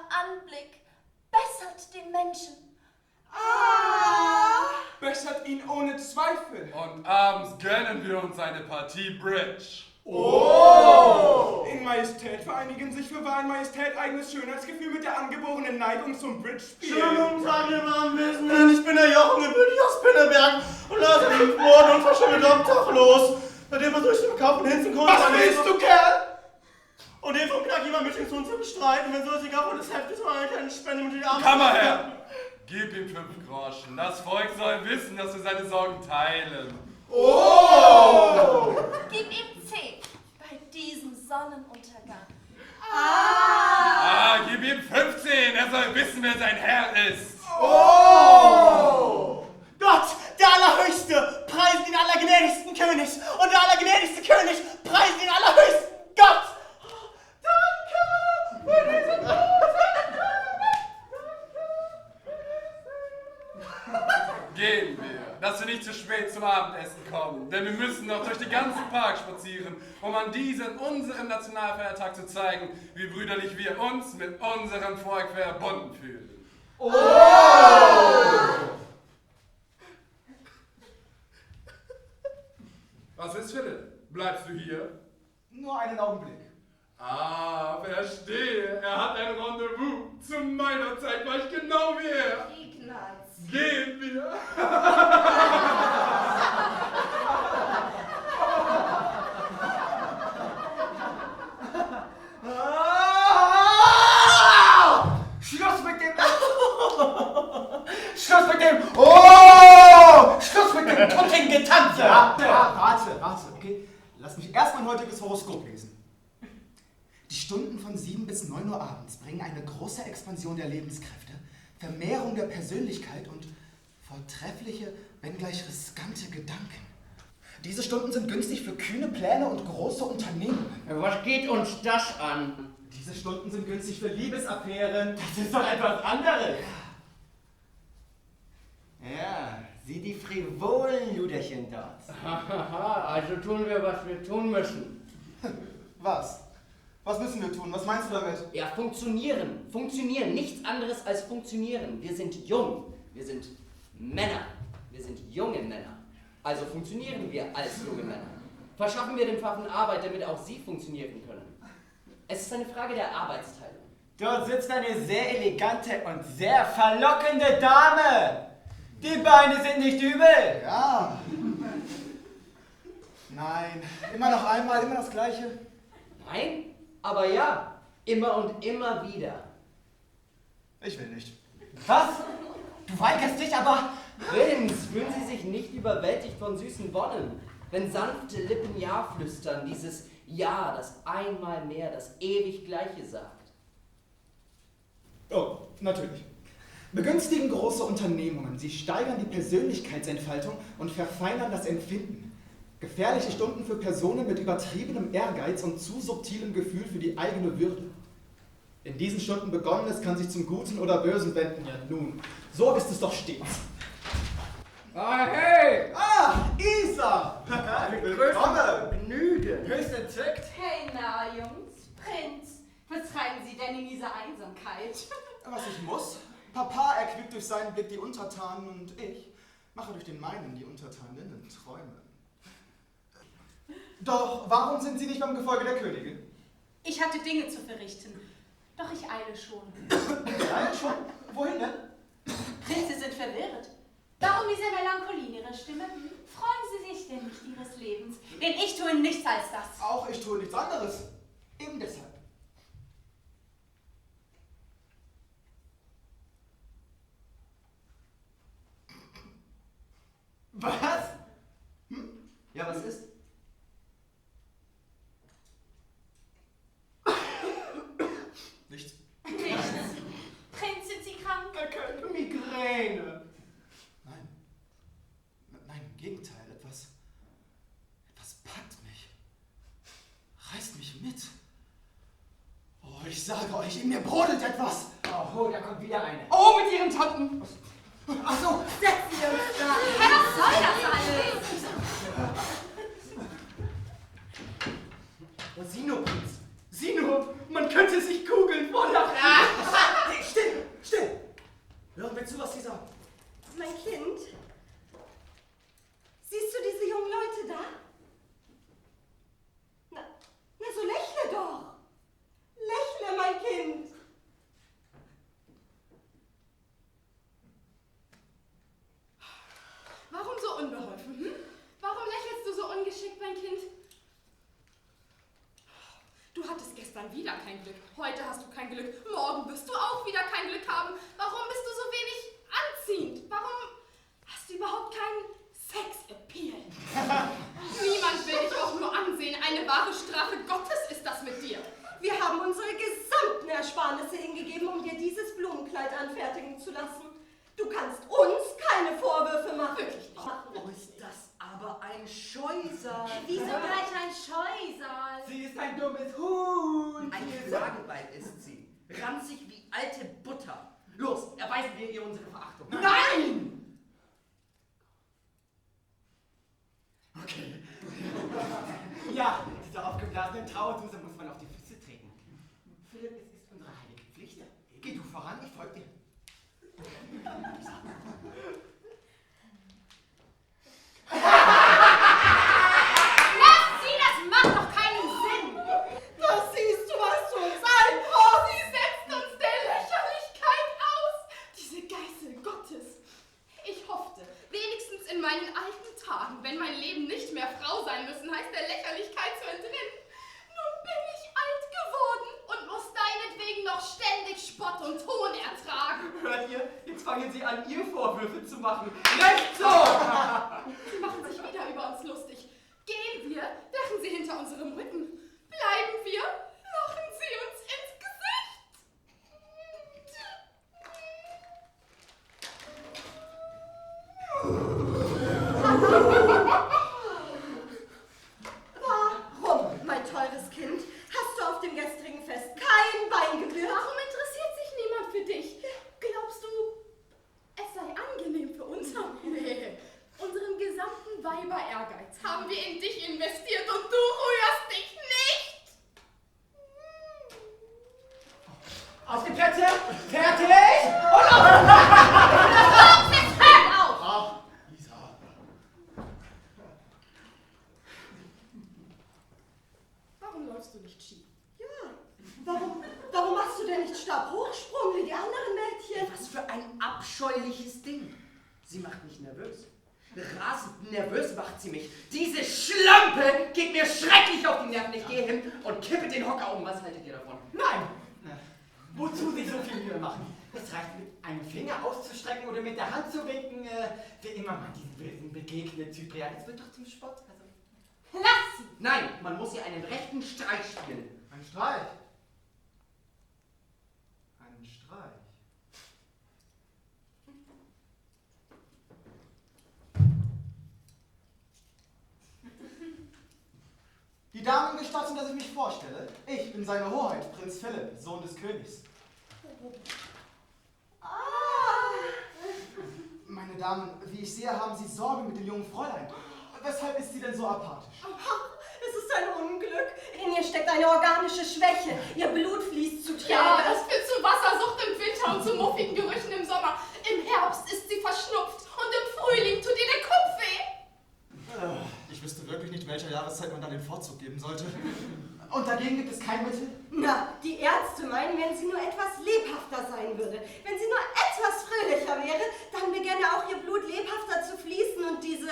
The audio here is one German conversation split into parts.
Anblick bessert den Menschen. Bessert ihn ohne Zweifel. Und abends gönnen wir uns eine Partie Bridge. Oh! In Majestät vereinigen sich für Wahren Majestät eigenes Schönheitsgefühl mit der angeborenen Neigung zum Bridge-Spielen. Schönen guten Tag, ihr Anwesenden. Ich bin der Jochen, gebürtig aus Pinneberg und lasse mich worden und verschwinde obdachlos. Bei dem versuche ich den Kampf und hinzukommen. Was willst du, Kerl? Und den vom Knacki mal mit zu bestreiten, wenn so ist egal, wo das Heft ist, oder eine kleine Spende mit den Armen. Kammerherr, gib ihm 5 Groschen. Das Volk soll wissen, dass wir seine Sorgen teilen. Oh! Gib ihm 10 bei diesem Sonnenuntergang. Gib ihm 15. Er soll wissen, wer sein Herr ist. Oh! Gott, der Allerhöchste, preist den allergnädigsten König. Und der allergnädigste König, preist den Allerhöchsten Gott. Danke für diese Gehen wir, dass wir nicht zu spät zum Abendessen kommen, denn wir müssen noch durch den ganzen Park spazieren, um an diesem, unserem Nationalfeiertag zu zeigen, wie brüderlich wir uns mit unserem Volk verbunden fühlen. Oh! Was ist, Philipp? Bleibst du hier? Nur einen Augenblick. Verstehe. Er hat ein Rendezvous. Zu meiner Zeit war ich genau wie er. Ignaz. Gehen wir. Schluss mit dem... Schluss mit dem... Oh! Schluss mit dem Tutting-Getanze. Ja, warte, okay? Lass mich erst mein heutiges Horoskop lesen. Die Stunden von 7 bis 9 Uhr abends bringen eine große Expansion der Lebenskräfte, Vermehrung der Persönlichkeit und vortreffliche, wenngleich riskante Gedanken. Diese Stunden sind günstig für kühne Pläne und große Unternehmen. Was geht uns das an? Diese Stunden sind günstig für Liebesaffären. Das ist doch etwas anderes. Ja, sieh die frivolen Luderchen dort. Hahaha, also tun wir, was wir tun müssen. Was? Was müssen wir tun? Was meinst du damit? Ja, funktionieren. Funktionieren. Nichts anderes als funktionieren. Wir sind jung. Wir sind Männer. Wir sind junge Männer. Also funktionieren wir als junge Männer. Verschaffen wir den Pfaffen Arbeit, damit auch sie funktionieren können. Es ist eine Frage der Arbeitsteilung. Dort sitzt eine sehr elegante und sehr verlockende Dame. Die Beine sind nicht übel. Ja. Nein, immer noch einmal, immer das Gleiche. Nein, aber ja. Immer und immer wieder. Ich will nicht. Was? Du weigerst dich aber... Prinz, fühlen Sie sich nicht überwältigt von süßen Wonnen? Wenn sanfte Lippen Ja flüstern, dieses Ja, das einmal mehr das ewig Gleiche sagt. Oh, natürlich. Begünstigen große Unternehmungen. Sie steigern die Persönlichkeitsentfaltung und verfeinern das Empfinden. Gefährliche Stunden für Personen mit übertriebenem Ehrgeiz und zu subtilem Gefühl für die eigene Würde. In diesen Stunden Begonnenes kann sich zum Guten oder Bösen wenden. Ja nun, so ist es doch stets. Ah, hey! Isa! Willkommen! Genüge. Höchst entzückt. Hey, na, Jungs. Prinz, was treiben Sie denn in dieser Einsamkeit? Was ich muss? Papa erquickt durch seinen Blick die Untertanen und ich mache durch den meinen die Untertaninnen träumen. Doch warum sind Sie nicht beim Gefolge der Königin? Ich hatte Dinge zu verrichten. Doch ich eile schon. Nein, schon? Wohin denn? Prinz, Sie sind verwirrt. Warum diese Melancholie in Ihrer Stimme? Freuen Sie sich denn nicht Ihres Lebens? Denn ich tue nichts als das. Auch ich tue nichts anderes. Eben deshalb. Was? Ja, was ist? Nichts. Nichts. Prinz, sind Sie krank? Migräne. Nein. Nein, im Gegenteil. Etwas packt mich. Reißt mich mit. Oh, ich sage euch, in mir brodelt etwas. Oh, da kommt wieder eine. Oh, mit ihren Tanten. Ach so. Setzen Sie uns da. Was soll das alles? Oh, sieh nur, Prinz. Sieh nur, man könnte sich kugeln vor Lachen. Kind? Siehst du diese jungen Leute da? Na, so lächle doch. Lächle, mein Kind. Warum so unbeholfen, hm? Warum lächelst du so ungeschickt, mein Kind? Du hattest gestern wieder kein Glück, heute hast du kein Glück, morgen wirst du auch wieder kein Glück haben. Warum bist du so wenig anziehend? Warum hast du überhaupt keinen Sex-Appeal? Niemand will dich auch nur ansehen. Eine wahre Strafe Gottes ist das mit dir. Wir haben unsere gesamten Ersparnisse hingegeben, um dir dieses Blumenkleid anfertigen zu lassen. Du kannst uns keine Vorwürfe machen. Wirklich nicht. Oh, ist das aber ein Scheusal. Wieso gleich ein Scheusal? Sie ist ein dummes Huhn. Ein Sagebein ist sie. Ranzig wie alte Butter. Los, erweisen wir ihr unsere Verachtung. Nein! Okay. Ja, diese aufgeblasene Trauerduse muss man auf die Füße treten. Philipp, es ist unsere heilige Pflicht. Geh du voran, ich folge dir. Lass sie, das macht doch keinen Sinn. Da siehst du, was du uns einbrauchst. Sie setzt uns der Lächerlichkeit aus. Diese Geißel Gottes. Ich hoffte, wenigstens in meinen alten Tagen, wenn mein Leben nicht mehr Frau sein müssen, heißt der Lächerlichkeit zu entrinnen. Nun bin ich alt geworden und muss deinetwegen noch ständig Spott und Hohn ertragen. Hört ihr? Jetzt fangen sie an, ihr Vorwürfe zu machen. Recht so! Sie machen sich wieder über uns lustig. Gehen wir, lachen sie hinter unserem Rücken. Bleiben wir, lachen sie uns ins Gesicht. Warum, mein teures Kind, hast du auf dem gestrigen Fest kein Bein gerührt? Warum interessiert sich niemand für dich? Glaubst du, es sei angenehm für uns? Nee. Unseren gesamten Weiber-Ehrgeiz haben wir in dich investiert und du rührst dich nicht. Auf die Plätze! Fertig! Und auf! Jetzt hört auf! Ach, Lisa. Warum läufst du nicht Ski? Ja, warum machst du denn nicht Stabhochsprung wie die anderen Mädchen? Was für ein abscheuliches Ding. Sie macht mich nervös. Rasend nervös macht sie mich. Diese Schlampe geht mir schrecklich auf die Nerven. Ich gehe hin und kippe den Hocker um. Was haltet ihr davon? Nein! Wozu sich so viel Mühe machen? Es reicht, mit einem Finger auszustrecken oder mit der Hand zu winken, wie immer man diesen Wesen begegnet, Cyprian. Es wird doch zum Spott. Also. Lass sie. Nein, man muss ihr einen rechten Streich spielen. Ein Streich. Ein Streich. Die Damen gestatten, dass ich mich vorstelle. Ich bin seine Hoheit, Prinz Philipp, Sohn des Königs. Meine Damen, wie ich sehe, haben Sie Sorge mit dem jungen Fräulein. Weshalb ist sie denn so apathisch? Ach, es ist ein Unglück. In ihr steckt eine organische Schwäche. Ihr Blut fließt zu Tränen. Ja, das führt zu Wassersucht im Winter und zu muffigen Gerüchen im Sommer. Im Herbst ist sie verschnupft und im Frühling tut ihr der Kopf weh. Ich wüsste wirklich nicht, welcher Jahreszeit man da den Vorzug geben sollte. Und dagegen gibt es kein Mittel? Na, die Ärzte meinen, wenn sie nur etwas lebhafter sein würde, wenn sie nur etwas fröhlicher wäre, dann begänne auch ihr Blut lebhafter zu fließen und diese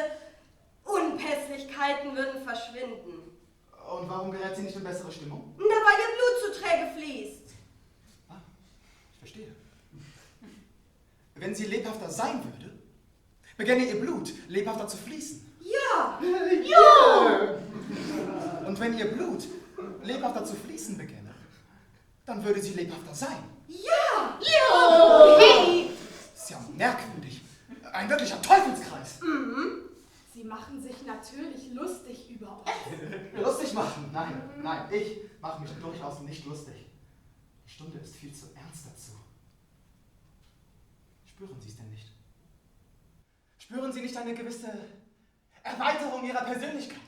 Unpässlichkeiten würden verschwinden. Und warum gerät sie nicht in bessere Stimmung? Na, weil ihr Blut zu träge fließt. Ah, ich verstehe. Wenn sie lebhafter sein würde, begänne ihr Blut lebhafter zu fließen. Ja. Ja! Und wenn ihr Blut lebhafter zu fließen begänne, dann würde sie lebhafter sein. Ja. Ja! Hey! Das ist ja merkwürdig. Ein wirklicher Teufelskreis. Mhm. Sie machen sich natürlich lustig über uns. Lustig machen? Nein, ich mache mich durchaus nicht lustig. Die Stunde ist viel zu ernst dazu. Spüren Sie es denn nicht? Spüren Sie nicht eine gewisse Erweiterung Ihrer Persönlichkeit?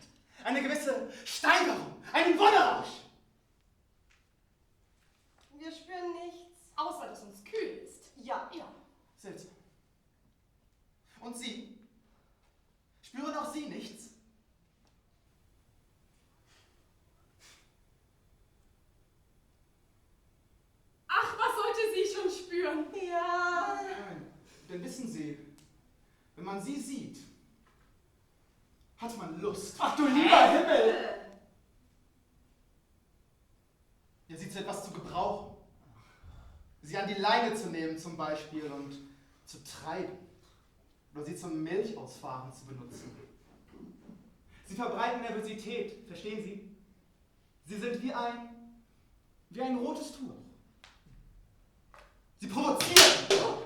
Eine gewisse Steigerung? Einen Wonnerrausch? Wir spüren nichts. Außer, dass uns kühl ist. Ja. Ja. Seltsam. Und Sie? Spüren auch Sie nichts? Ach, was sollte sie schon spüren? Ja. Nein, denn wissen Sie, wenn man Sie sieht, hat man Lust. Ach du lieber Himmel! Ja, Sie zu etwas zu gebrauchen. Sie an die Leine zu nehmen zum Beispiel und zu treiben. Oder Sie zum Milchausfahren zu benutzen. Sie verbreiten Nervosität, verstehen Sie? Sie sind wie ein rotes Tuch. Sie provozieren!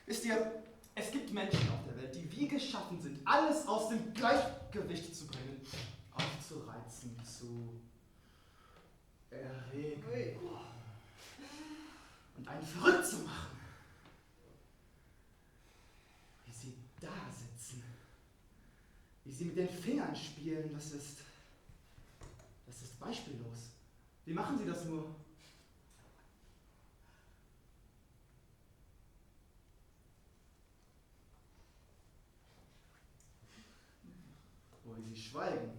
Wisst ihr, es gibt Menschen auf der Welt, die wie geschaffen sind, alles aus dem Gleichgewicht zu bringen, aufzureizen, zu erregen und einen verrückt zu machen. Wie sie da sitzen, wie sie mit den Fingern spielen, das ist beispiellos. Wie machen sie das nur? Oh, wie sie schweigen.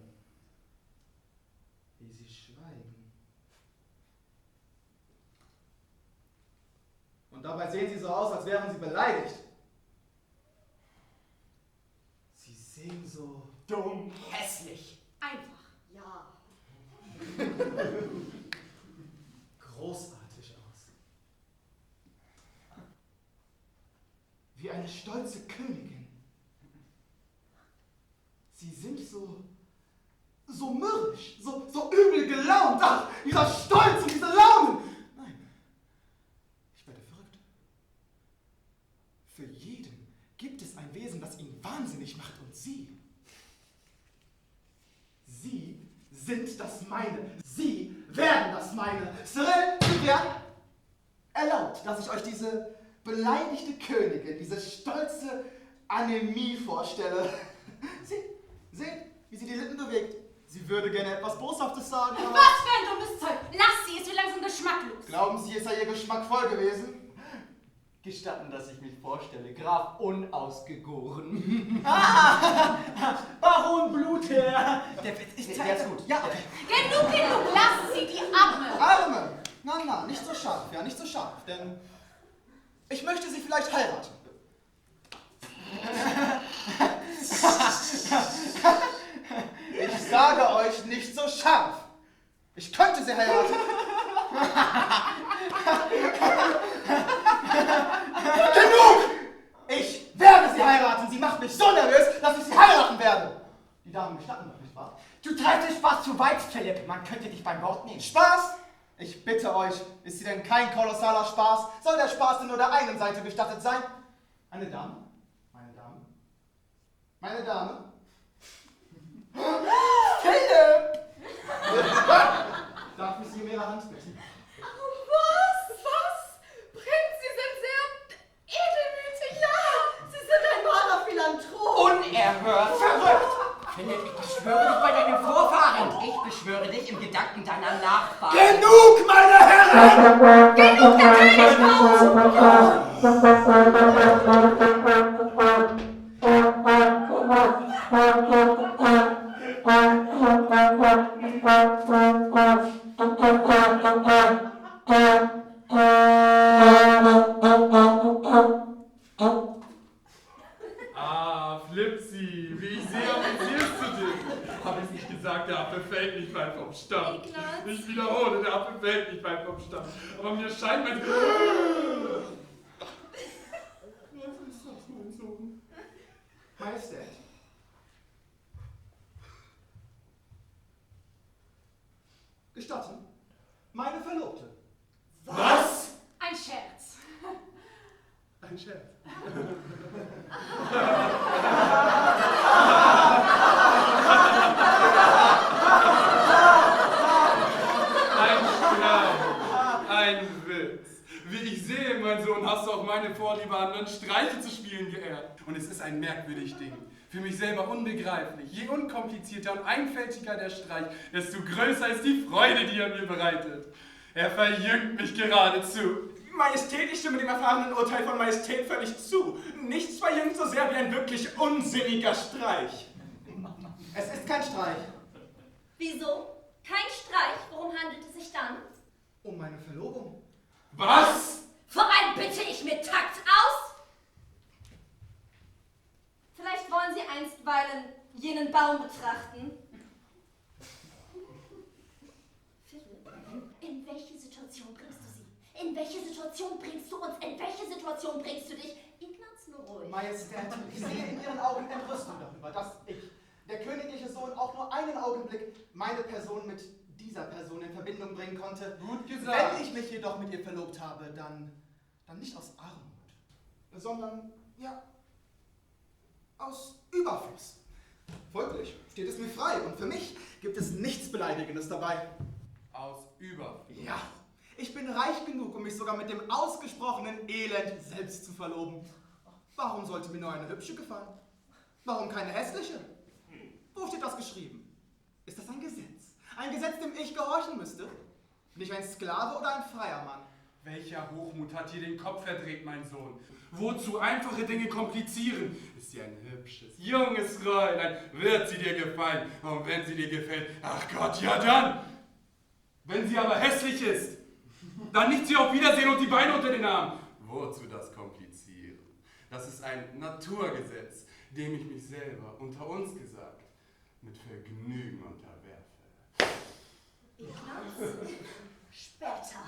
Wie sie schweigen. Und dabei sehen sie so aus, als wären sie beleidigt. Sie sehen so Dumm, hässlich. Einfach. Ja. großartig aus. Wie eine stolze Königin. Sie sind so mürrisch, so übel gelaunt. Ach, dieser Stolz und diese Launen. Nein, ich werde verrückt. Für jeden gibt es ein Wesen, das ihn wahnsinnig macht, und Sie sind das meine. Sie werden das meine. Cyril, Sie werden erlaubt, dass ich euch diese beleidigte Königin, diese stolze Anämie vorstelle. Seht, wie sie die Lippen bewegt. Sie würde gerne etwas Boshaftes sagen, aber... Was für ein dummes Zeug! Lass sie, ist so langsam geschmacklos. Glauben Sie, es sei ihr Geschmack voll gewesen? Gestatten, dass ich mich vorstelle, Graf Unausgegoren. Baron Blutherr! Der Witz ist Der ist gut. Ja, Genug, lass sie, die Arme! Arme! Na, nicht so scharf, ja, nicht so scharf, denn ich möchte sie vielleicht heiraten. Ich sage euch, nicht so scharf. Ich könnte sie heiraten. Genug! Ich werde sie heiraten. Sie macht mich so nervös, dass ich sie heiraten werde. Die Damen gestatten doch, nicht wahr? Du treibst den Spaß zu weit, Philipp. Man könnte dich beim Wort nehmen. Spaß? Ich bitte euch, ist sie denn kein kolossaler Spaß? Soll der Spaß denn nur der einen Seite gestattet sein? Eine Dame? Meine Dame? Philipp! Darf ich Sie um Ihre Hand bitten? Was? Prinz, Sie sind sehr edelmütig. Ja. Sie sind ein wahrer Philanthrop. Unerhört verrückt! Philipp, ich beschwöre dich bei deinen Vorfahren. Ich beschwöre dich im Gedanken deiner Nachfahren. Genug, meine Herren! Genug der Könighaus! Ah, Flipsi, wie ich sehe, amüsierst du dich. Hab ich nicht gesagt, der Apfel fällt nicht weit vom Stamm. Ignaz. Ich wiederhole, der Apfel fällt nicht weit vom Stamm. Aber mir scheint, mein... Was ist das, mein Sohn? Majestät. Gestatten, meine Verlobte. Was? Ein Scherz. Ein Scherz. Ein Streich. Ein Witz. Wie ich sehe, mein Sohn, hast du auch meine Vorliebe anderen Streiche zu spielen geehrt. Und es ist ein merkwürdig Ding. Für mich selber unbegreiflich. Je unkomplizierter und einfältiger der Streich, desto größer ist die Freude, die er mir bereitet. Er verjüngt mich geradezu. Majestät, ich stimme dem erfahrenen Urteil von Majestät völlig zu. Nichts verjüngt so sehr wie ein wirklich unsinniger Streich. Es ist kein Streich. Wieso? Kein Streich. Worum handelt es sich dann? Um meine Verlobung. Was? Verein bitte ich mit Takt aus! Vielleicht wollen Sie einstweilen jenen Baum betrachten. In welche Situation bringst du sie? In welche Situation bringst du uns? In welche Situation bringst du dich? Ignaz, nur ruhig. Majestät, ich sehe in Ihren Augen Entrüstung darüber, dass ich, der königliche Sohn, auch nur einen Augenblick meine Person mit dieser Person in Verbindung bringen konnte. Gut gesagt. Wenn ich mich jedoch mit ihr verlobt habe, dann nicht aus Armut, sondern, ja, aus Überfluss. Folglich steht es mir frei und für mich gibt es nichts Beleidigendes dabei. Aus Überfluss. Ja, ich bin reich genug, um mich sogar mit dem ausgesprochenen Elend selbst zu verloben. Warum sollte mir nur eine hübsche gefallen? Warum keine hässliche? Wo steht das geschrieben? Ist das ein Gesetz? Ein Gesetz, dem ich gehorchen müsste? Bin ich ein Sklave oder ein freier Mann? Welcher Hochmut hat dir den Kopf verdreht, mein Sohn? Wozu einfache Dinge komplizieren? Ist sie ein hübsches, junges Fräulein, wird sie dir gefallen. Und wenn sie dir gefällt, ach Gott, ja dann! Wenn sie aber hässlich ist, dann nicht sie auf Wiedersehen und die Beine unter den Armen. Wozu das komplizieren? Das ist ein Naturgesetz, dem ich mich selber, unter uns gesagt, mit Vergnügen unterwerfe. Ignaz, später.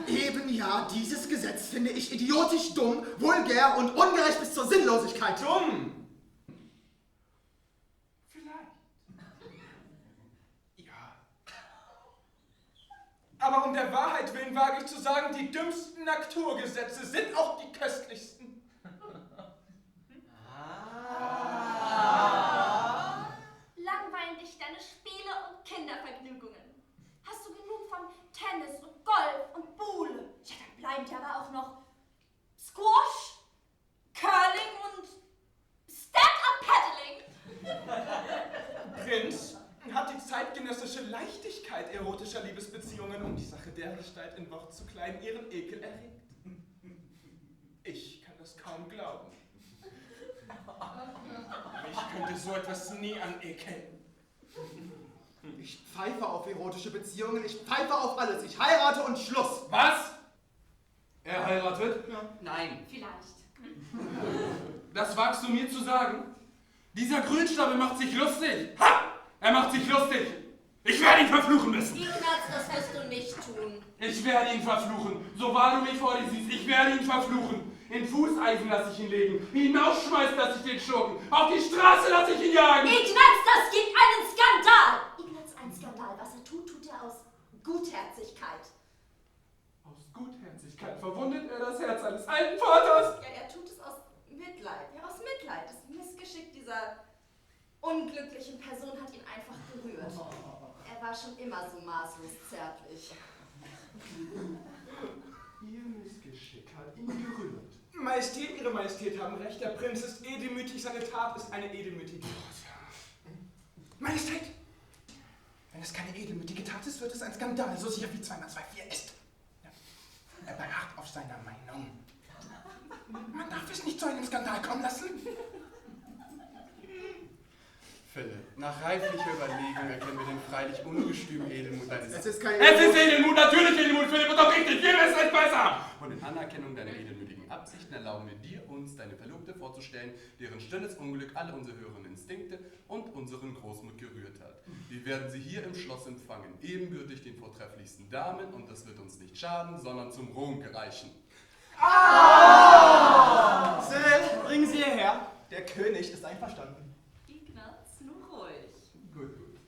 Eben ja, dieses Gesetz finde ich idiotisch dumm, vulgär und ungerecht bis zur Sinnlosigkeit. Dumm! Vielleicht. Ja. Aber um der Wahrheit willen wage ich zu sagen, die dümmsten Naturgesetze sind auch die köstlichsten. Langweilen dich deine Spiele und Kindervergnügungen. Hast du genug von Tennis und Golf und Buhle? Ja, dann bleiben dir aber auch noch Squash, Curling und Stand-Up-Paddling. Prinz, hat die zeitgenössische Leichtigkeit erotischer Liebesbeziehungen um die Sache dergestalt in Wort zu klein ihren Ekel erregt? Ich kann das kaum glauben. Mich könnte so etwas nie anekeln. Ich pfeife auf erotische Beziehungen, ich pfeife auf alles. Ich heirate und Schluss. Was? Er heiratet? Ja. Nein. Vielleicht. Das wagst du mir zu sagen? Dieser Grünschnabel macht sich lustig. Ha! Er macht sich lustig. Ich werde ihn verfluchen müssen. Ignaz, das wirst du nicht tun. Ich werde ihn verfluchen. So wahr du mich vor dir siehst, ich werde ihn verfluchen. In Fußeisen lasse ich ihn legen. Hinausschmeißen lasse ich den Schurken. Auf die Straße lasse ich ihn jagen. Ignaz, das gibt einen Skandal. Ignaz, ein Skandal. Was er tut, tut er aus Gutherzigkeit. Aus Gutherzigkeit verwundet er das Herz eines alten Vaters. Ja, er tut es aus Mitleid. Ja, aus Mitleid. Das Missgeschick dieser unglücklichen Person hat ihn einfach gerührt. Er war schon immer so maßlos zärtlich. Ihr Missgeschick hat ihn gerührt. Majestät, Ihre Majestät haben recht. Der Prinz ist edelmütig, seine Tat ist eine edelmütige Tat. Majestät! Wenn es keine edelmütige Tat ist, wird es ein Skandal, so sicher wie 2 mal 2 4 ist. Ja. Er beharrt auf seiner Meinung. Man darf es nicht zu einem Skandal kommen lassen. Philipp, nach reiflicher Überlegung erkennen wir den freilich ungestümen Edelmut deines... Es ist kein Es ist Edelmut, natürlich Edelmut, Philipp, und doch richtig, viel besser ist besser! Und in Anerkennung deiner edelmütigen Absichten erlauben wir dir, uns deine Verlobte vorzustellen, deren stilles Unglück alle unsere höheren Instinkte und unseren Großmut gerührt hat. Wir werden sie hier im Schloss empfangen, ebenbürtig den vortrefflichsten Damen, und das wird uns nicht schaden, sondern zum Ruhm gereichen. Cyril, bringen Sie hierher. Der König ist einverstanden. Ignaz, nur ruhig. Gut, gut.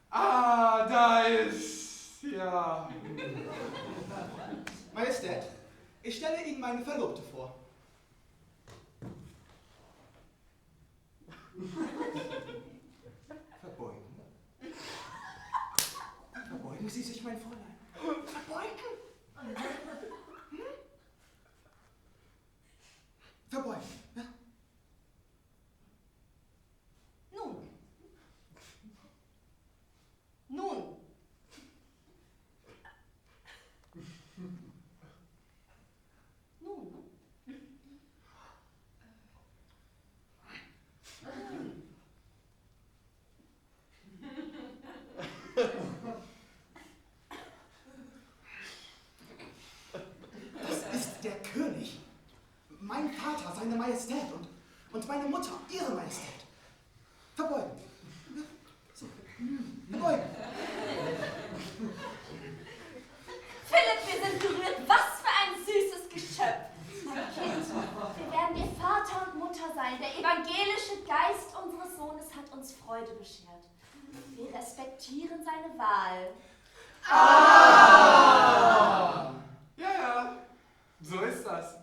Ah, da ist... ja... Majestät, ich stelle Ihnen meine Verlobte vor. Verbeugen. Verbeugen Sie sich, mein Fräulein. Verbeugen? Verbeugen, ja? Nun. seine Majestät und meine Mutter, ihre Majestät. Verbeugen. So. Verbeugen. Philipp, wir sind gerührt. Was für ein süßes Geschöpf. Mein Kind, wir werden dir Vater und Mutter sein. Der evangelische Geist unseres Sohnes hat uns Freude beschert. Wir respektieren seine Wahl. Ja, so ist das.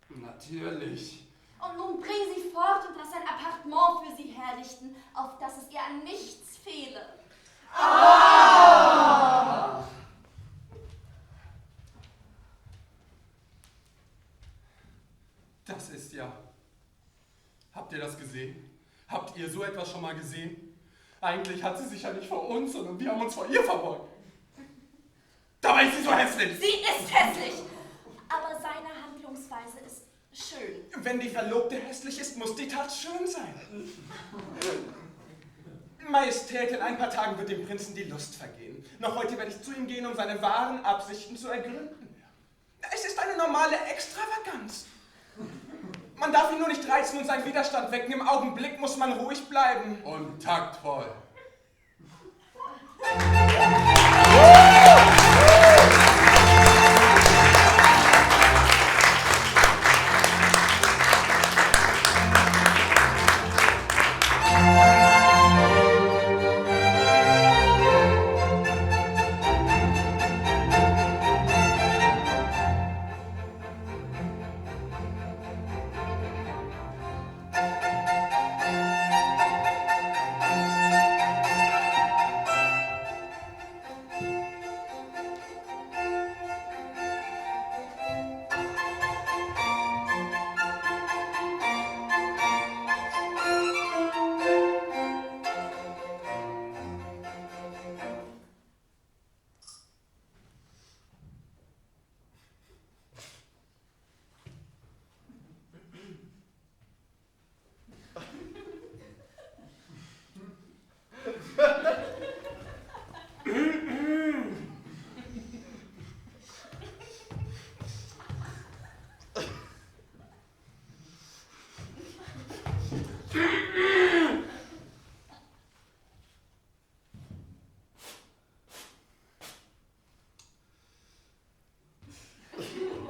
Natürlich. Und nun bring sie fort und lass ein Appartement für sie herrichten, auf das es ihr an nichts fehle. Das ist ja... Habt ihr das gesehen? Habt ihr so etwas schon mal gesehen? Eigentlich hat sie sich ja nicht vor uns, sondern wir haben uns vor ihr verbeugt. Dabei ist sie so hässlich. Sie ist hässlich, aber seine Handlungsweise ist schön. Wenn die Verlobte hässlich ist, muss die Tat schön sein. Majestät, in ein paar Tagen wird dem Prinzen die Lust vergehen. Noch heute werde ich zu ihm gehen, um seine wahren Absichten zu ergründen. Es ist eine normale Extravaganz. Man darf ihn nur nicht reizen und seinen Widerstand wecken. Im Augenblick muss man ruhig bleiben. Und taktvoll.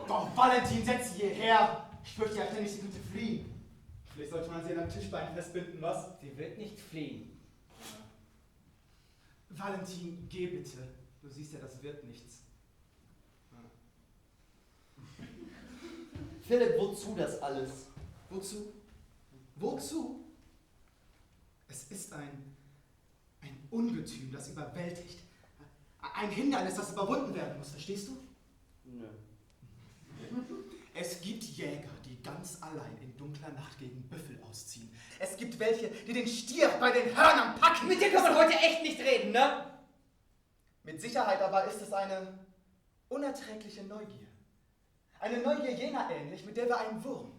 Doch, Valentin, setz sie hierher. Ich fürchte, ja ständig, sie könnte fliehen. Vielleicht sollte man sie an einem Tischbein festbinden, was? Sie wird nicht fliehen. Valentin, geh bitte. Du siehst ja, das wird nichts. Philipp, wozu das alles? Wozu? Wozu? Es ist ein Ungetüm, das überwältigt. Ein Hindernis, das überwunden werden muss, verstehst du? Nö. Es gibt Jäger, die ganz allein in dunkler Nacht gegen Büffel ausziehen. Es gibt welche, die den Stier bei den Hörnern packen. Mit dir kann man heute echt nicht reden, ne? Mit Sicherheit aber ist es eine unerträgliche Neugier. Eine Neugier jener ähnlich, mit der wir einen Wurm,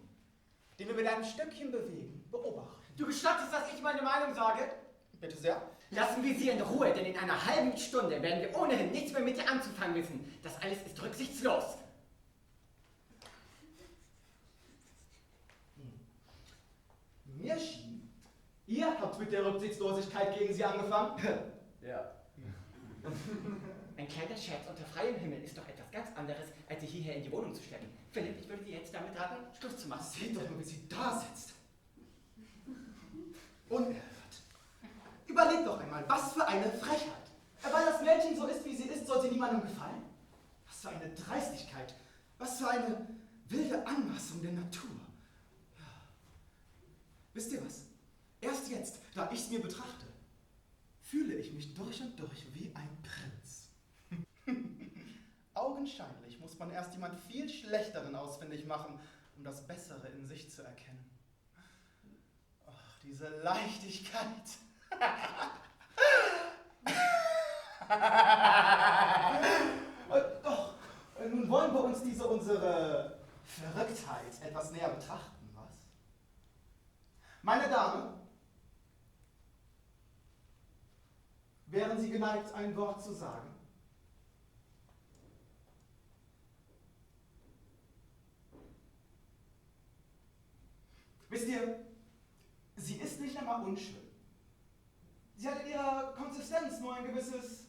den wir mit einem Stöckchen bewegen, beobachten. Du gestattest, dass ich meine Meinung sage? Bitte sehr. Lassen wir sie in Ruhe, denn in einer halben Stunde werden wir ohnehin nichts mehr mit ihr anzufangen wissen. Das alles ist rücksichtslos. Mir schien, ihr habt mit der Rücksichtslosigkeit gegen sie angefangen. Ja. Ein kleiner Scherz unter freiem Himmel ist doch etwas ganz anderes, als sie hierher in die Wohnung zu schleppen. Philipp, ich würde dir jetzt damit raten, Schluss zu machen. Seht doch nur, wie sie da sitzt. Unerhört. Überlegt doch einmal, was für eine Frechheit. Weil das Mädchen so ist, wie sie ist, soll sie niemandem gefallen? Was für eine Dreistigkeit. Was für eine wilde Anmaßung der Natur. Ja. Wisst ihr was? Erst jetzt, da ich es mir betrachte, fühle ich mich durch und durch wie ein Prinz. Augenscheinlich muss man erst jemand viel Schlechteren ausfindig machen, um das Bessere in sich zu erkennen. Ach, diese Leichtigkeit. Doch, nun wollen wir uns unsere Verrücktheit etwas näher betrachten, was? Meine Dame, wären Sie geneigt, ein Wort zu sagen? Wisst ihr, sie ist nicht einmal unschön. Sie hat in ihrer Konsistenz nur ein gewisses,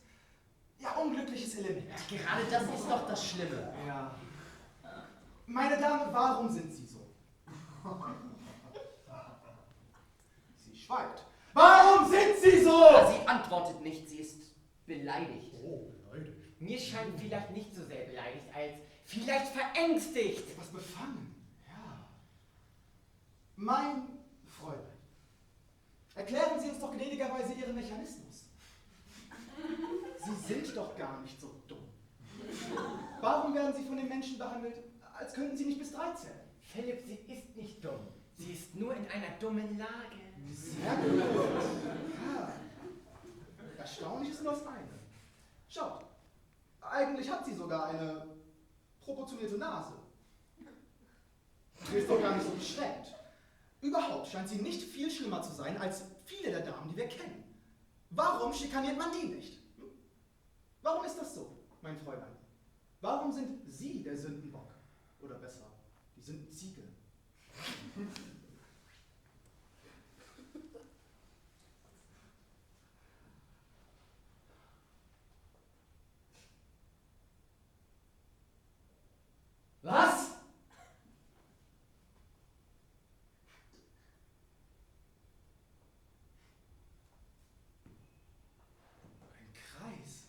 ja, unglückliches Element. Gerade das ist doch das Schlimme. Ja. Meine Damen, warum sind Sie so? Sie schweigt. Warum sind Sie so? Sie antwortet nicht, sie ist beleidigt. Oh, beleidigt. Mir scheint vielleicht nicht so sehr beleidigt, als vielleicht verängstigt. Etwas befangen. Ja. Mein Fräulein, erklären Sie uns doch gnädigerweise Ihren Mechanismus. Sie sind doch gar nicht so dumm. Warum werden Sie von den Menschen behandelt, als könnten Sie nicht bis 3 zählen? Philipp, sie ist nicht dumm. Sie ist nur in einer dummen Lage. Sehr gut. Ja. Erstaunlich ist nur das eine. Schaut, eigentlich hat sie sogar eine proportionierte Nase. Sie ist doch gar nicht so beschränkt. Überhaupt scheint sie nicht viel schlimmer zu sein als viele der Damen, die wir kennen. Warum schikaniert man die nicht? Hm? Warum ist das so, mein Fräulein? Warum sind Sie der Sündenbock? Oder besser, die Sündenziege? Was? Ein Kreis.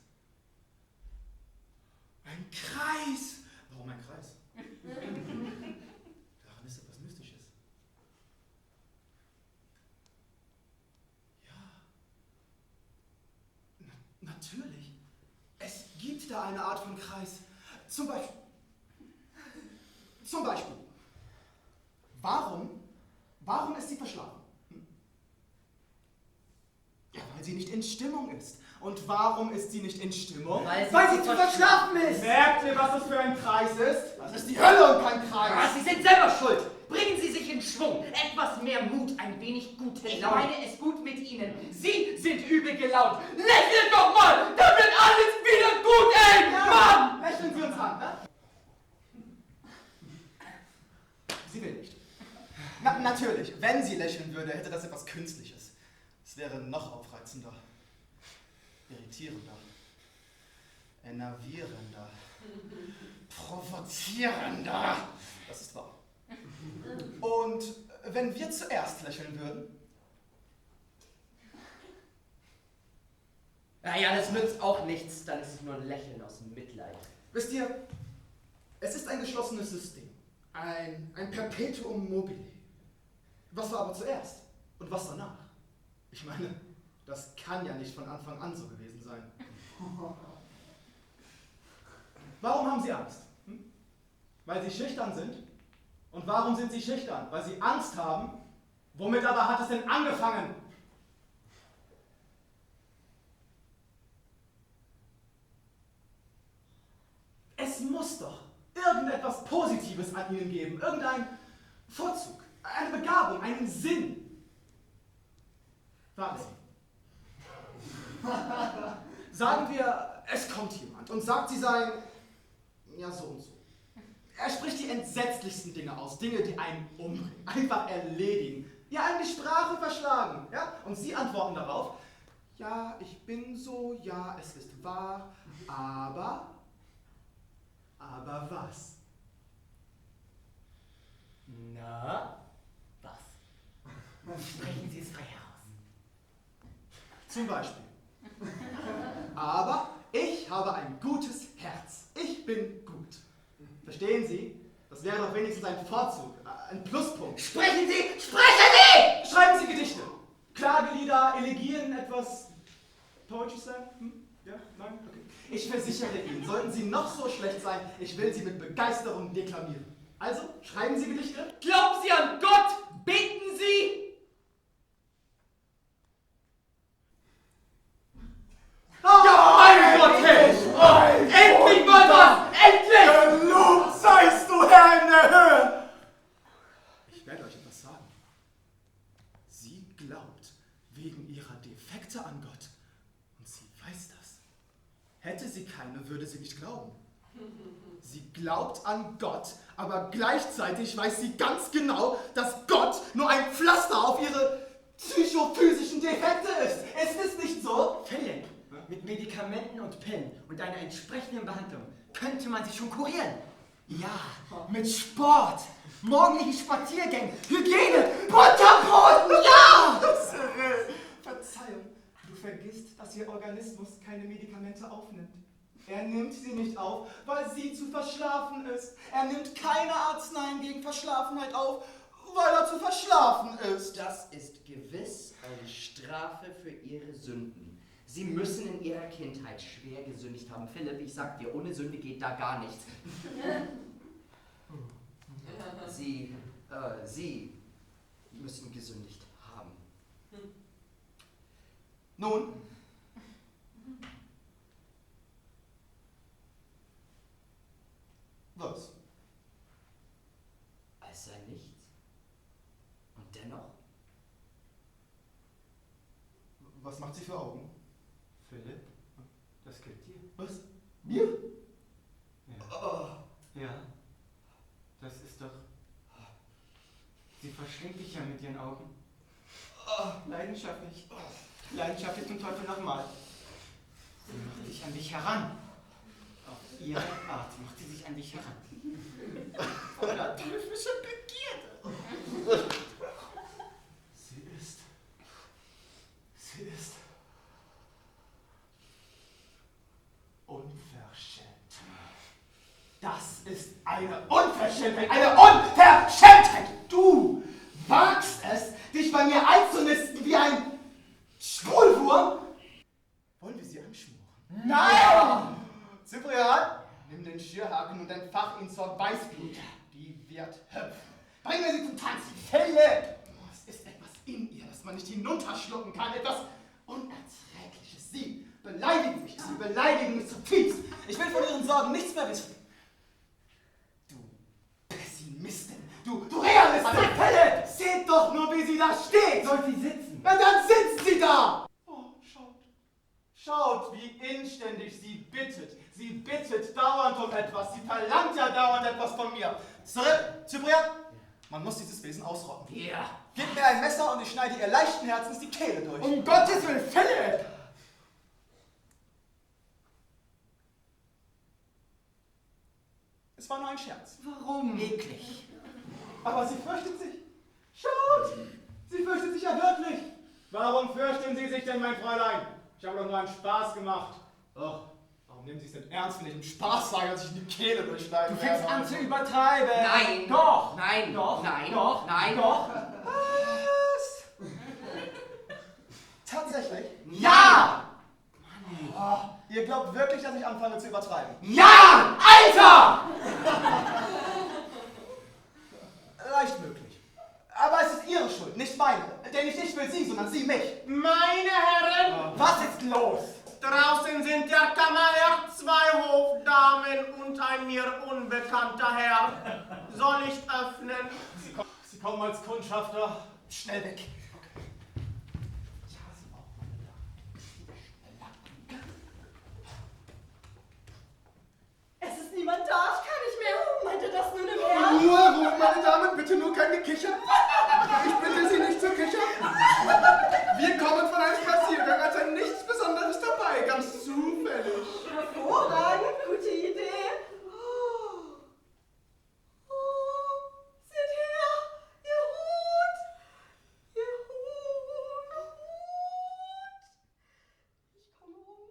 Ein Kreis! Warum ein Kreis? Daran ist etwas Mystisches. Ja. Natürlich. Es gibt da eine Art von Kreis. Zum Beispiel. Warum ist sie verschlafen? Ja, weil sie nicht in Stimmung ist. Und warum ist sie nicht in Stimmung? Weil sie zu verschlafen ist! Merkt ihr, was das für ein Kreis ist? Das ist die Hölle und kein Kreis! Ah, Sie sind selber schuld. Bringen Sie sich in Schwung. Etwas mehr Mut, ein wenig gute Laune. Ich meine es gut mit Ihnen. Sie sind übel gelaunt. Lächeln doch mal, dann wird alles wieder gut, ey! Ja, Mann! lächeln Sie uns an, ne? Sie will nicht. Natürlich, wenn sie lächeln würde, hätte das etwas Künstliches. Es wäre noch aufreizender, irritierender, enervierender, provozierender. Das ist wahr. Und wenn wir zuerst lächeln würden? Naja, das nützt auch nichts, dann ist es nur ein Lächeln aus Mitleid. Wisst ihr, es ist ein geschlossenes System. Ein Perpetuum mobile. Was war aber zuerst? Und was danach? Ich meine, das kann ja nicht von Anfang an so gewesen sein. Warum haben Sie Angst? Weil Sie schüchtern sind? Und warum sind Sie schüchtern? Weil Sie Angst haben? Womit aber hat es denn angefangen? Es muss doch irgendetwas Positives an Ihnen geben, irgendein Vorzug, eine Begabung, einen Sinn. Warten Sie. Sagen wir, es kommt jemand und sagt, Sie seien, ja, so und so. Er spricht die entsetzlichsten Dinge aus, Dinge, die einen umbringen, einfach erledigen, ja, einem die Sprache verschlagen, ja? Und Sie antworten darauf, ja, ich bin so, ja, es ist wahr, aber was? Na, was? Sprechen Sie es frei heraus. Zum Beispiel. Aber ich habe ein gutes Herz. Ich bin gut. Verstehen Sie? Das wäre doch wenigstens ein Vorzug, ein Pluspunkt. Sprechen Sie! Sprechen Sie! Schreiben Sie Gedichte. Klagelieder, Elegien, etwas Poetry Slam? Ja? Nein? Okay. Ich versichere Ihnen, sollten Sie noch so schlecht sein, ich will Sie mit Begeisterung deklamieren. Also, schreiben Sie Gedichte. Glauben Sie an Gott! Beten Sie! Ja, mein Gott, Herr! Endlich mal was! Endlich! Gelobt seist du, Herr in der Höhe! Ich werde euch etwas sagen. Sie glaubt wegen ihrer Defekte an Gott. Und sie weiß das. Hätte sie keine, würde sie nicht glauben. Sie glaubt an Gott, aber gleichzeitig weiß sie ganz genau, dass Gott nur ein Pflaster auf ihre psychophysischen Defekte ist. Ist es nicht so? Philipp, mit Medikamenten und Pillen und einer entsprechenden Behandlung könnte man sich schon kurieren. Ja, mit Sport, morgendlichen Spaziergängen, Hygiene, Butterbrot, ja! Cyril, Verzeihung, du vergisst, dass ihr Organismus keine Medikamente aufnimmt. Er nimmt sie nicht auf, weil sie zu verschlafen ist. Er nimmt keine Arzneien gegen Verschlafenheit auf, weil er zu verschlafen ist. Das ist gewiss eine Strafe für ihre Sünden. Sie müssen in ihrer Kindheit schwer gesündigt haben. Philipp, ich sag dir, ohne Sünde geht da gar nichts. Sie müssen gesündigt haben. Nun, was? Es sei nichts. Und dennoch? Was macht sie für Augen? Philipp, das gilt dir. Was? Mir? Ja. Ja, das ist doch... Sie verschlingt dich ja mit ihren Augen. Leidenschaftlich. Leidenschaftlich zum Teufel nochmal. Sie macht dich an dich heran. Auf ihre Art macht sie sich an dich heran. Voller teuflischer Begierde. Sie ist unverschämt. Das ist eine Unverschämtheit, eine Unverschämtheit! Du wagst es, dich bei mir einzunisten wie ein Spulwurm? Wollen wir sie anschmoren? Nein! Cyprian, nimm den Schürhaken und entfach ihn zur Weißblut. Die wird hüpfen. Bring mir sie zum Tanzen. Philipp! Es ist etwas in ihr, das man nicht hinunterschlucken kann. Etwas Unerträgliches. Sie beleidigen mich. Sie beleidigen mich zutiefst. Ich will von ihren Sorgen nichts mehr wissen. Du Pessimistin. Du Realistin. Aber Philipp! Seht doch nur, wie sie da steht. Soll sie sitzen? Na dann sitzt sie da! Oh, schaut. Schaut, wie inständig sie bittet. Sie bittet dauernd um etwas. Sie verlangt ja dauernd etwas von mir. Cyprian, man muss dieses Wesen ausrotten. Ja. Gib mir ein Messer und ich schneide ihr leichten Herzens die Kehle durch. Um Gottes Willen, Philipp! Es war nur ein Scherz. Warum? Eklig. Aber sie fürchtet sich. Schaut! Sie fürchtet sich ja wirklich. Warum fürchten Sie sich denn, mein Fräulein? Ich habe doch nur einen Spaß gemacht. Och, warum nehmen Sie es denn ernst, wenn ich einen Spaß sage, dass ich in die Kehle durchschneide? Du fängst an zu übertreiben. Nein! Doch! Nein! Doch! Nein! Doch! Nein! Doch! Was? Tatsächlich? Ja! Oh, ihr glaubt wirklich, dass ich anfange zu übertreiben? Ja! Alter! Leicht möglich. Aber es ist Ihre Schuld, nicht meine. Denn nicht ich will Sie, sondern Sie mich. Meine Herren, Was ist los? draußen sind der Kammerherr, zwei Hofdamen und ein mir unbekannter Herr. Soll ich öffnen? Sie kommen als Kundschafter. Schnell weg. Es ist niemand da, ich kann nicht mehr. Meinte das nun im Ernst? Nur Ruhe, meine Damen, bitte nur kein Gekicher. Ich bitte Sie nicht zu kichern. Wir kommen von einem Spaziergang, also nichts Besonderes dabei, ganz zufällig. Hervorragend, gute Idee. Oh. Oh. Seht her, Ihr Hut. Ihr Hut. Ich komme um.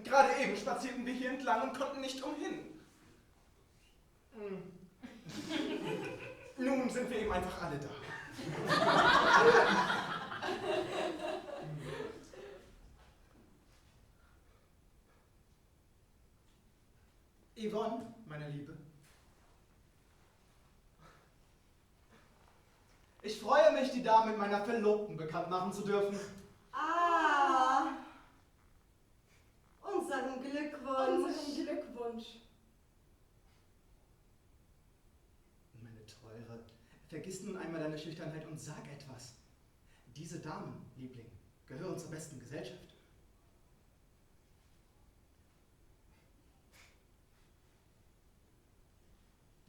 Gerade eben spazierten wir hier entlang und konnten nicht umhin. Nun sind wir eben einfach alle da. Yvonne, meine Liebe. Ich freue mich, die Dame mit meiner Verlobten bekannt machen zu dürfen. Ah, unseren Glückwunsch. Unseren Glückwunsch. Meine Teure, vergiss nun einmal deine Schüchternheit und sag etwas. Diese Damen, Liebling, gehören zur besten Gesellschaft.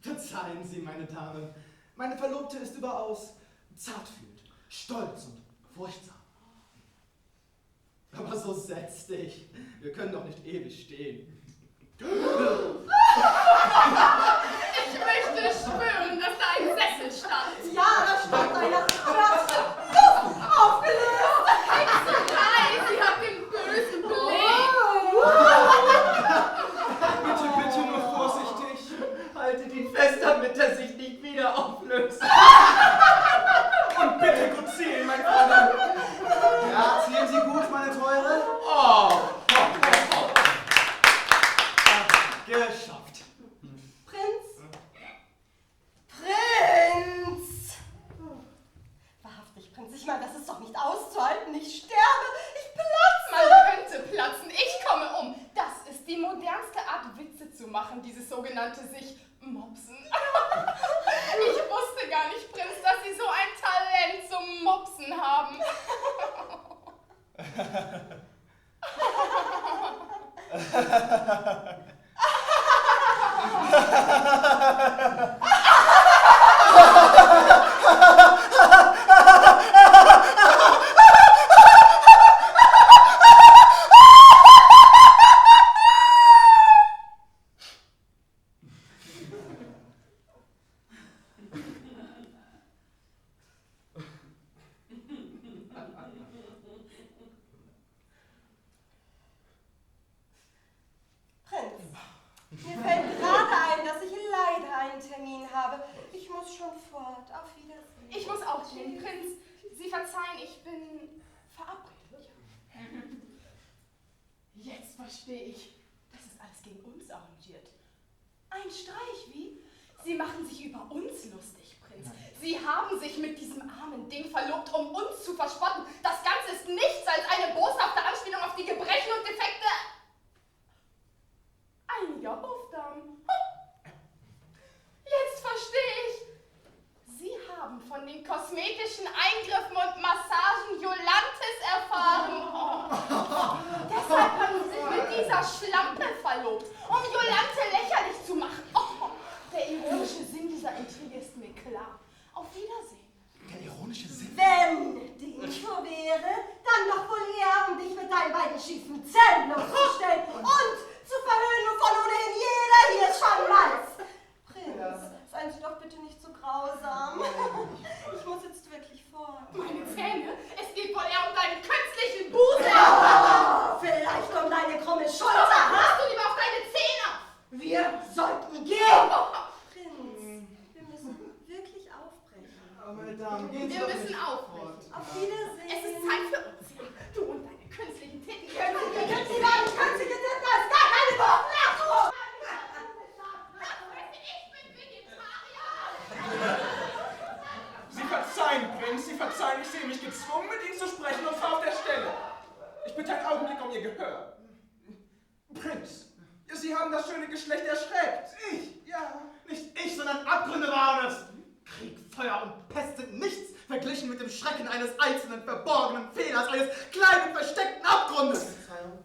Verzeihen Sie, meine Damen, meine Verlobte ist überaus zartfühlend, stolz und furchtsam. Aber so setz dich, wir können doch nicht ewig stehen. Ich möchte schwören, dass da ein Sessel stand. Ja, da stand einer. Puff, aufgelöst. Hexerei, sie hat den bösen Blick. Bitte, bitte nur vorsichtig. Haltet ihn fest, damit er sich nicht wieder auflöst. Und bitte gut zielen, mein Vater. Ja, zielen Sie gut, meine Teure. Oh! Geschafft. Prinz. Prinz. Wahrhaftig, Prinz, ich meine, das ist doch nicht auszuhalten. Ich sterbe, ich platze. Man könnte platzen, ich komme um. Das ist die modernste Art, Witze zu machen, dieses sogenannte sich mopsen. Ich wusste gar nicht, Prinz, dass Sie so ein Talent zum Mopsen haben. Prinz, mir fällt gerade ein, dass ich leider einen Termin habe. Ich muss schon fort. Auf Wiedersehen. Ich muss auch gehen, Prinz. Sie verzeihen, ich bin verabredet. Jetzt verstehe ich. Das ist alles gegen uns arrangiert. Ein Streich, wie? Sie machen sich über uns lustig, Prinz. Sie haben sich mit diesem armen Ding verlobt, um uns zu verspotten. Das Ganze ist nichts als eine boshafte Anspielung auf die Gebrechen und Defekte einiger Hofdamen. Jetzt verstehe ich. Sie haben von den kosmetischen Eingriffen und Massagen Jolantes erfahren. Deshalb haben Sie sich mit dieser Schlampe verlobt, um Jolante lächerlich zu machen. Der ironische Sinn dieser Intrige ist mir klar. Auf Wiedersehen. Der ironische Sinn. Wenn dem so wäre, dann doch wohl eher, um dich mit deinen beiden schiefen Zähnen bloßzustellen und zu verhöhnen, wovon ohnehin jeder hier schon weiß. Prinz, seien Sie doch bitte nicht so grausam. Ich muss jetzt wirklich fort. Meine Zähne? Es geht wohl eher um deinen künstlichen Busen. Oh, vielleicht um deine krumme Schulter. Hast du lieber auf deine Zähne? Wir sollten gehen. Prinz, wir müssen wirklich aufbrechen. Aber meine Damen, gehen Sie Wir doch müssen nicht aufbrechen. Auf Wiedersehen. Es ist Zeit für uns. Du und deine künstlichen Titten. Sie gar nicht künstliche Titten, das ist gar keine Wortmerkung. Ich bin Vegetarier. Sie verzeihen, Prinz, Sie verzeihen. Ich sehe mich gezwungen, mit Ihnen zu sprechen und zwar auf der Stelle. Ich bitte einen Augenblick um Ihr Gehör. Prinz, Sie haben das schöne Geschlecht erschreckt. Ich? Ja. Nicht ich, sondern Abgründe waren es. Krieg, Feuer und Pest sind nichts verglichen mit dem Schrecken eines einzelnen verborgenen Fehlers, eines kleinen versteckten Abgrundes. Verzeihung.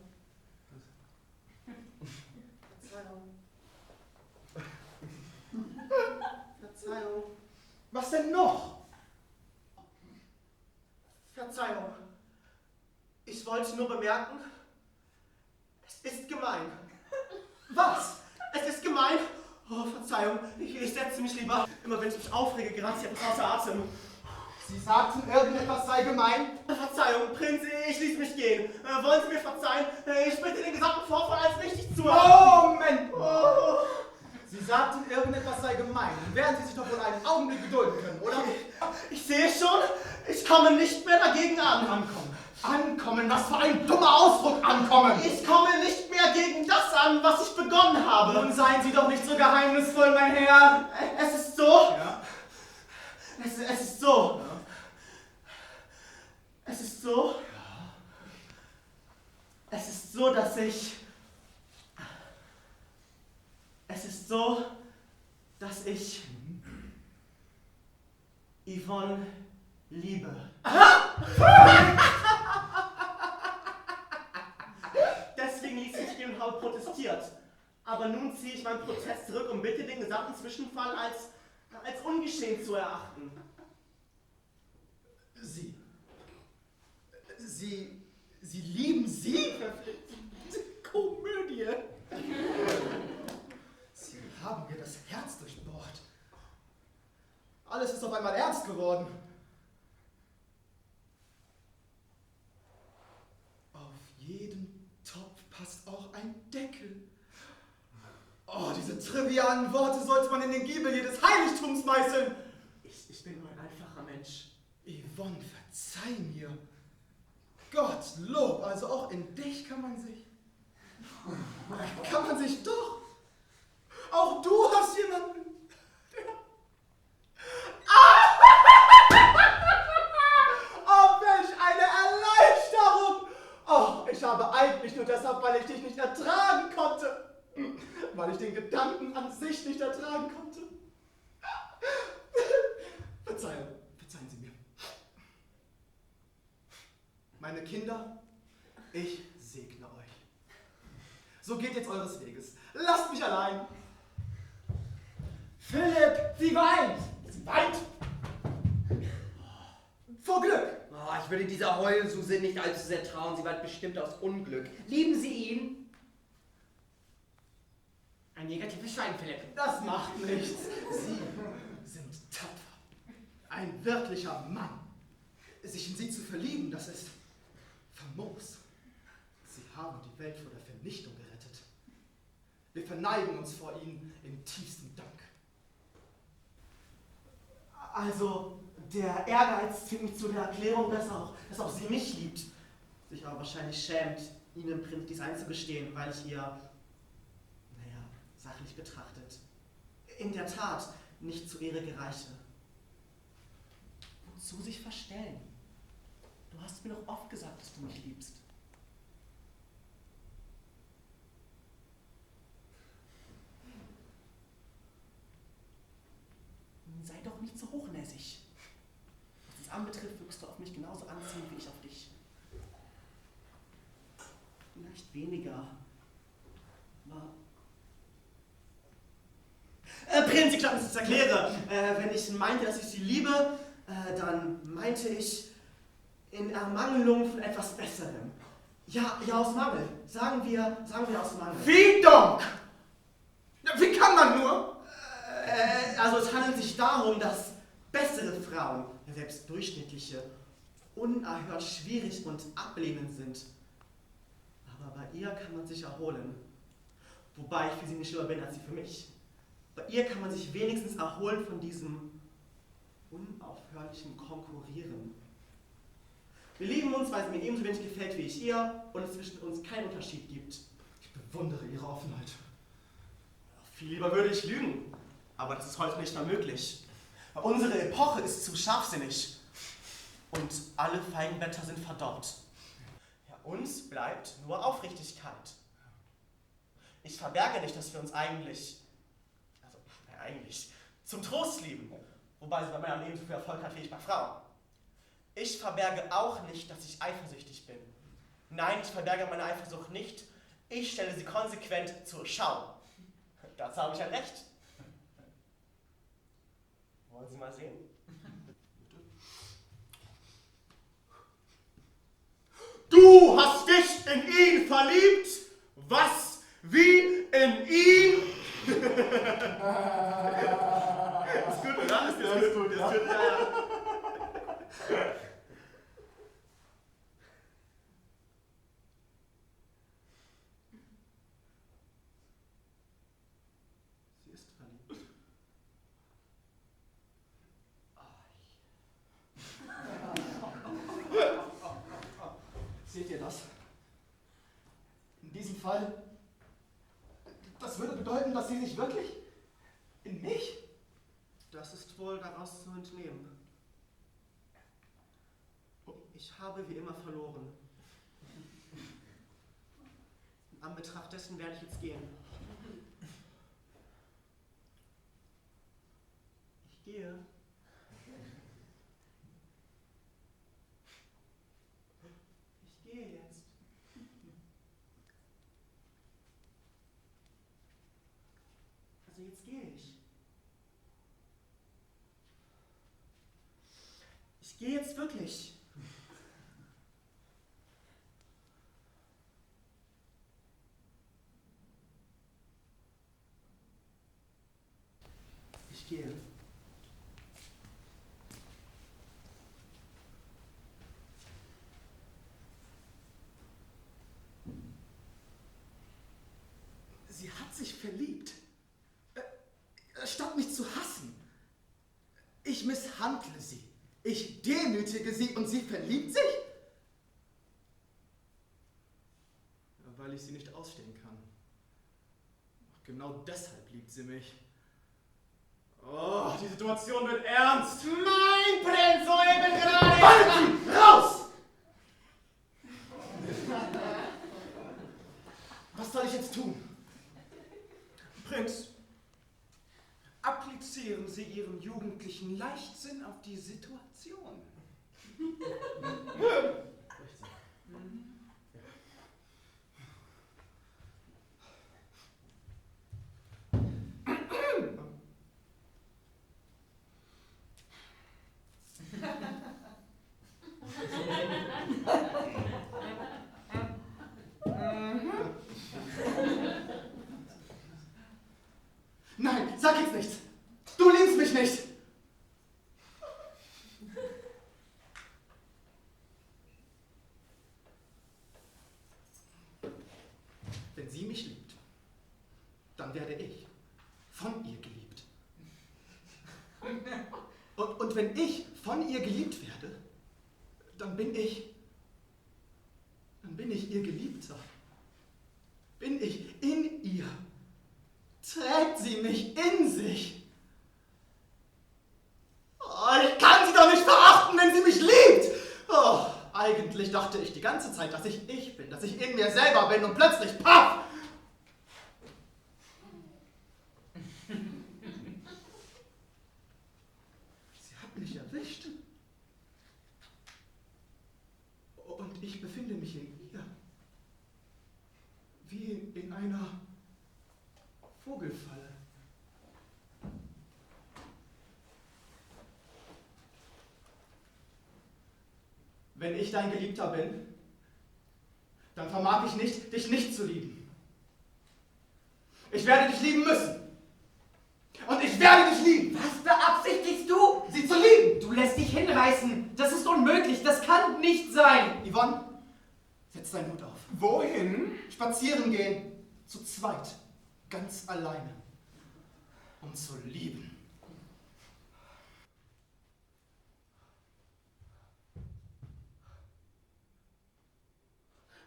Verzeihung. Verzeihung. Was denn noch? Verzeihung. Ich wollte nur bemerken, es ist gemein. Was? Es ist gemein. Oh, Verzeihung. Ich setze mich lieber. Immer wenn ich mich aufrege, gerate ich etwas außer Atem. Sie sagten, irgendetwas sei gemein. Verzeihung, Prinz, ich ließ mich gehen. Wollen Sie mir verzeihen? Ich bitte den gesamten Vorfall als richtig zu. Moment! Oh. Sie sagten, irgendetwas sei gemein. Dann werden Sie sich doch wohl einen Augenblick gedulden können, oder? Ich sehe schon, ich komme nicht mehr dagegen an. Ankommen. Ankommen, was für ein dummer Ausdruck, ankommen! Ich komme nicht mehr gegen das an, was ich begonnen habe. Nun seien Sie doch nicht so geheimnisvoll, mein Herr. Es ist so. Ja? Es ist so. Ja. Es ist so. Ja. Es ist so, dass ich. Es ist so, dass ich Yvonne liebe. Deswegen ließ ich gehen und habe protestiert. Aber nun ziehe ich meinen Protest zurück und bitte den gesamten Zwischenfall als ungeschehen zu erachten. Sie lieben sie? Komödie. Sie haben mir das Herz durchbohrt. Alles ist auf einmal ernst geworden. Auf jeden Topf passt auch ein Deckel. Oh, diese trivialen Worte sollte man in den Giebel jedes Heiligtums meißeln. Ich bin nur ein einfacher Mensch. Yvonne, verzeih mir. Gottlob, also auch in dich kann man sich doch. Auch du hast jemanden. Oh, welch eine Erleichterung. Oh, ich habe eigentlich nur deshalb, weil ich dich nicht ertragen konnte. Weil ich den Gedanken an sich nicht ertragen konnte. Verzeihen Sie mir. Meine Kinder, ich segne euch. So geht jetzt eures Weges. Lasst mich allein. Philipp, sie weint! Sie weint. Vor Glück. Oh, ich würde dieser Heulsuse nicht allzu sehr trauen. Sie weint bestimmt aus Unglück. Lieben Sie ihn? Ein negatives Schein, Philipp. Das macht nichts. Sie sind tapfer. Ein wirklicher Mann. Sich in sie zu verlieben, das ist famos. Sie haben die Welt vor der Vernichtung gerettet. Wir verneigen uns vor ihnen in tiefstem Dank. Also, der Ehrgeiz zwingt mich zu der Erklärung, dass auch sie mich liebt. Sich aber wahrscheinlich schämt, Ihnen, Prinz, dies einzugestehen, weil ich ihr, sachlich betrachtet, in der Tat nicht zu Ehre gereiche. Wozu sich verstellen? Du hast mir doch oft gesagt, dass du mich liebst. Sei doch nicht so hochnäsig. Was das anbetrifft, wirkst du auf mich genauso anziehend wie ich auf dich. Vielleicht weniger. Aber Prinz, ich glaube, dass ich es erkläre. Wenn ich meinte, dass ich sie liebe, dann meinte ich in Ermangelung von etwas Besserem. Ja, aus Mangel. Sagen wir aus Mangel. Wie dumm! Wie kann man nur? Also es handelt sich darum, dass bessere Frauen, selbst durchschnittliche, unerhört schwierig und ablehnend sind. Aber bei ihr kann man sich erholen. Wobei ich für sie nicht schlimmer bin als sie für mich. Bei ihr kann man sich wenigstens erholen von diesem unaufhörlichen Konkurrieren. Wir lieben uns, weil sie mir ebenso wenig gefällt wie ich ihr und es zwischen uns keinen Unterschied gibt. Ich bewundere ihre Offenheit. Viel lieber würde ich lügen, aber das ist heute nicht mehr möglich. Unsere Epoche ist zu scharfsinnig und alle Feigenblätter sind verdorrt. Ja, uns bleibt nur Aufrichtigkeit. Ich verberge nicht, dass wir uns eigentlich zum Trost lieben, wobei sie bei Männern ebenso viel Erfolg hat wie ich bei Frauen. Ich verberge auch nicht, dass ich eifersüchtig bin. Nein, ich verberge meine Eifersucht nicht. Ich stelle sie konsequent zur Schau. Dazu habe ich ein Recht. Wollen Sie mal sehen? Du hast dich in ihn verliebt? Was? Wie in ihn? Ist gut, oder? Ist gut, ja. Das würde bedeuten, dass Sie sich wirklich in mich? Das ist wohl daraus zu entnehmen. Ich habe wie immer verloren. In Anbetracht dessen werde ich jetzt gehen. Ich gehe. Ich gehe jetzt. Also jetzt gehe ich. Ich gehe jetzt wirklich. Ich gehe. Sie hat sich verliebt. Statt mich zu hassen. Ich misshandle sie. Ich demütige sie und sie verliebt sich? Weil ich sie nicht ausstehen kann. Genau deshalb liebt sie mich. Oh, die Situation wird ernst. Mein Prinz, soeben gerade! Balken, raus! Was soll ich jetzt tun? Prinz, applizieren Sie Ihren jugendlichen Leichtsinn auf die Situation. Nein, sag jetzt nichts. Du liebst mich nicht. Wenn sie mich liebt, dann werde ich von ihr geliebt. Und wenn ich von ihr geliebt werde, dann bin ich ihr Geliebter. Bin ich in ihr. Trägt sie mich in sich. Oh, ich kann sie doch nicht verachten, wenn sie mich liebt. Oh, eigentlich dachte ich die ganze Zeit, dass ich bin, dass ich in mir selber bin und plötzlich, paff! Sie hat mich erwischt. Und ich befinde mich in ihr. Wie in einer Vogelfalle. Wenn ich dein Geliebter bin, dann vermag ich nicht, dich nicht zu lieben. Ich werde dich lieben müssen. Und ich werde dich lieben. Was beabsichtigst du? Sie zu lieben. Du lässt dich hinreißen. Das ist unmöglich. Das kann nicht sein. Yvonne, setz deinen Hut auf. Wohin? Spazieren gehen. Zu zweit. Ganz alleine. Um zu lieben.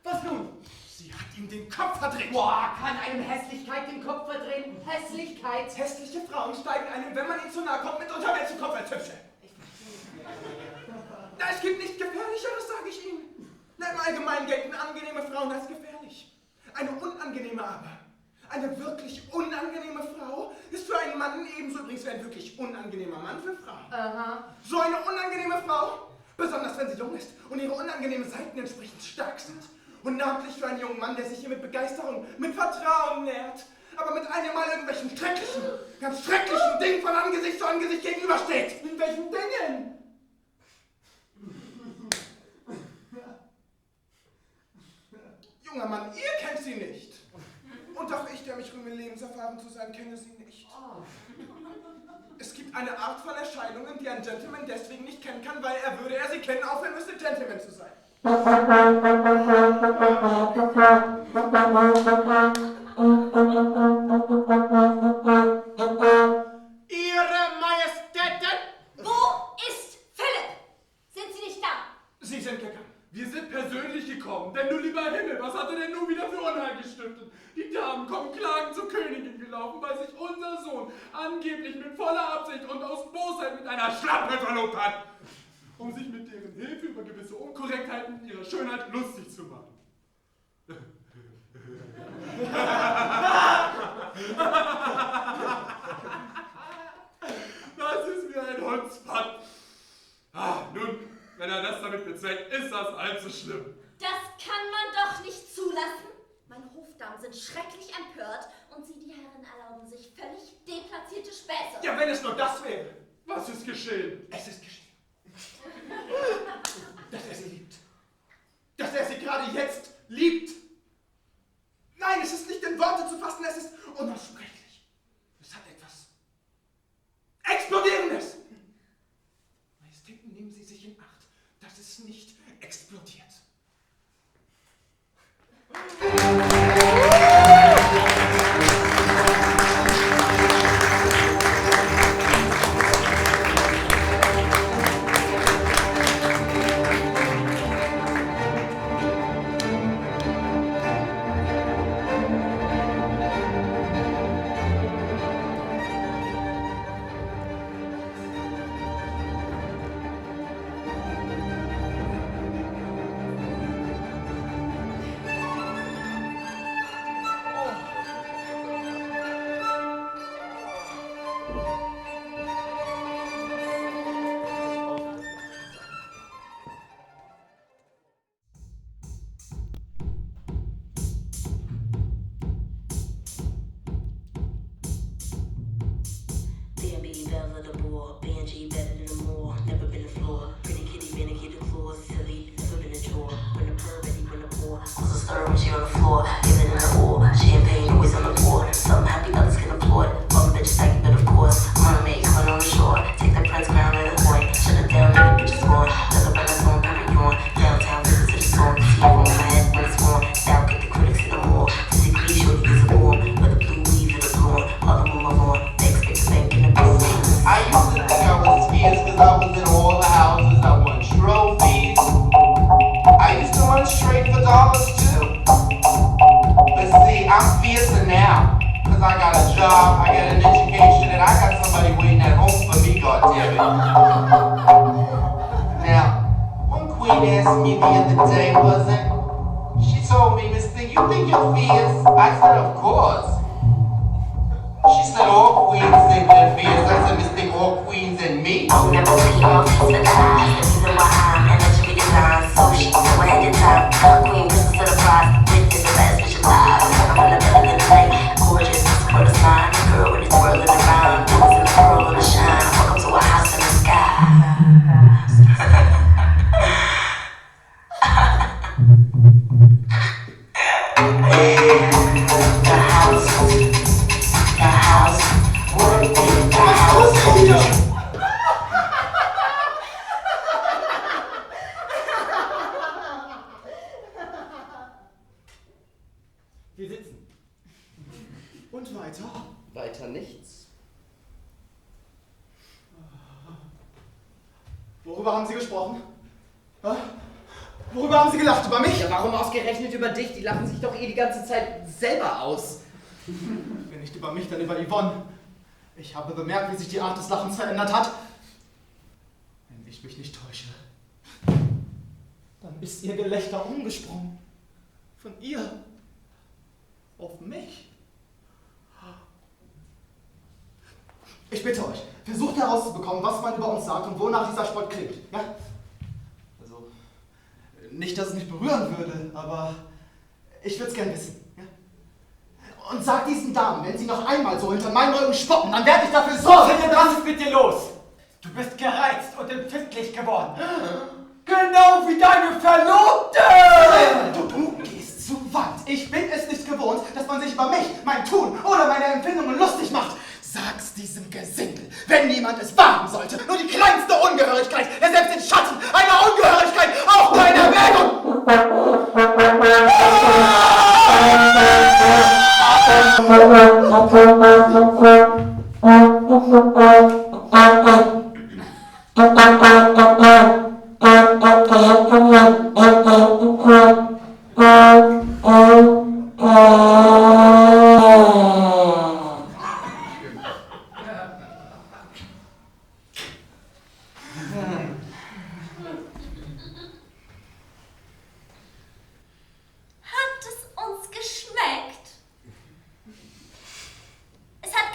Was nun? Sie hat ihm den Kopf verdreht. Boah, kann einem Hässlichkeit den Kopf verdrehen? Hässlichkeit? Hässliche Frauen steigen einem, wenn man ihnen zu nahe kommt, mitunter mehr zu Kopf als hübsche. Na, es gibt nichts Gefährlicheres, sage ich Ihnen. Na, im Allgemeinen gelten angenehme Frauen als gefährlich. Eine unangenehme aber. Eine wirklich unangenehme Frau ist für einen Mann ebenso übrigens wie ein wirklich unangenehmer Mann für Frauen. Aha. So eine unangenehme Frau, besonders wenn sie jung ist und ihre unangenehmen Seiten entsprechend stark sind. Und namentlich für einen jungen Mann, der sich hier mit Begeisterung, mit Vertrauen nährt, aber mit einem Mal irgendwelchen schrecklichen, ganz schrecklichen Dingen von Angesicht zu Angesicht gegenübersteht. In welchen Dingen? Junger Mann, ihr kennt sie nicht. Und auch ich, der mich rühme, lebenserfahren zu sein, kenne sie nicht. Es gibt eine Art von Erscheinungen, die ein Gentleman deswegen nicht kennen kann, weil würde er sie kennen, aufhören müsste, Gentleman zu sein. Ihre Majestäten! Wo ist Philipp? Sind Sie nicht da? Sie sind gegangen. Wir sind persönlich gekommen, denn du lieber Himmel, was hat er denn nun wieder für Unheil gestiftet? Die Dame haben, kommen Klagen zur Königin gelaufen, weil sich unser Sohn angeblich mit voller Absicht und aus Bosheit mit einer Schlampe verlobt hat, um sich mit deren Hilfe über gewisse Unkorrektheiten ihrer Schönheit lustig zu machen. Das ist wie ein Hundspann. Nun, wenn er das damit bezweckt, ist das allzu schlimm. Das kann man doch nicht zulassen. Meine Hofdamen sind schrecklich empört und Sie, die Herren, erlauben sich völlig deplatzierte Späße. Ja, wenn es nur das wäre. Was ist geschehen? Es ist geschehen. Dass er sie liebt. Dass er sie gerade jetzt liebt. Nein, es ist nicht in Worte zu fassen, es ist unaussprechlich. Es hat etwas Explodierendes. Majestäten, nehmen Sie sich in Acht, dass es nicht explodiert. Wir sitzen. Und weiter? Weiter nichts. Worüber haben Sie gesprochen? Worüber haben Sie gelacht? Über mich? Ja, warum ausgerechnet über dich? Die lachen sich doch eh die ganze Zeit selber aus. Wenn nicht über mich, dann über Yvonne. Ich habe bemerkt, wie sich die Art des Lachens verändert hat. Wenn ich mich nicht täusche, dann ist ihr Gelächter umgesprungen. Von ihr auf mich. Ich bitte euch, versucht herauszubekommen, was man über uns sagt und wonach dieser Spott klingt. Ja? Also, nicht, dass es mich berühren würde, aber ich würde es gern wissen. Ja? Und sagt diesen Damen, wenn sie noch einmal so hinter meinem Rücken spotten, dann werde ich dafür sorgen. Was ist mit dir los? Du bist gereizt und empfindlich geworden. Genau wie deine Verlobte! Du gehst zu weit. Ich bin es nicht gewohnt, dass man sich über mich, mein Tun oder meine Empfindungen lustig macht. Sag's diesem Gesindel, wenn niemand es wagen sollte, nur die kleinste Ungehörigkeit, ja selbst den Schatten einer Ungehörigkeit, auch keine Erwägung!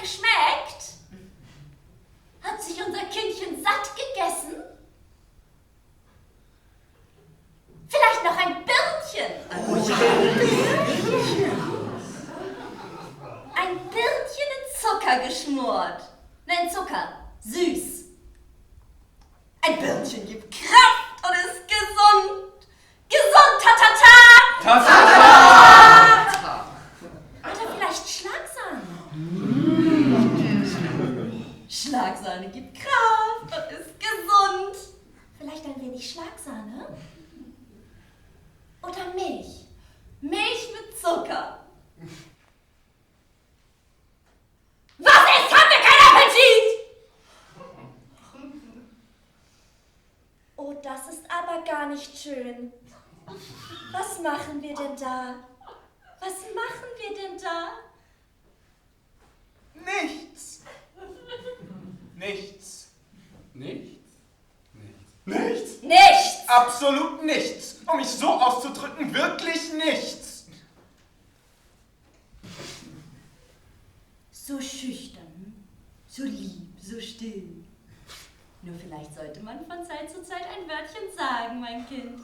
geschmeckt? Hat sich unser Kindchen satt gegessen? Vielleicht noch ein Birnchen? Oh ja, ein Birnchen. Ein Birnchen in Zucker geschmort. Nein, Zucker. Süß. Ein Birnchen gibt Kraft und ist gesund. Gesund, ta-ta-ta! Ta-ta-ta! Oder vielleicht Schlagsahne. Schlagsahne gibt Kraft und ist gesund. Vielleicht ein wenig Schlagsahne? Oder Milch. Milch mit Zucker. Was ist? Haben wir keinen Appetit? Oh, das ist aber gar nicht schön. Was machen wir denn da? Was machen wir denn da? Nichts. Nichts. Nichts? Nichts? Nichts! Absolut nichts. Um mich so auszudrücken, wirklich nichts. So schüchtern, so lieb, so still. Nur vielleicht sollte man von Zeit zu Zeit ein Wörtchen sagen, mein Kind.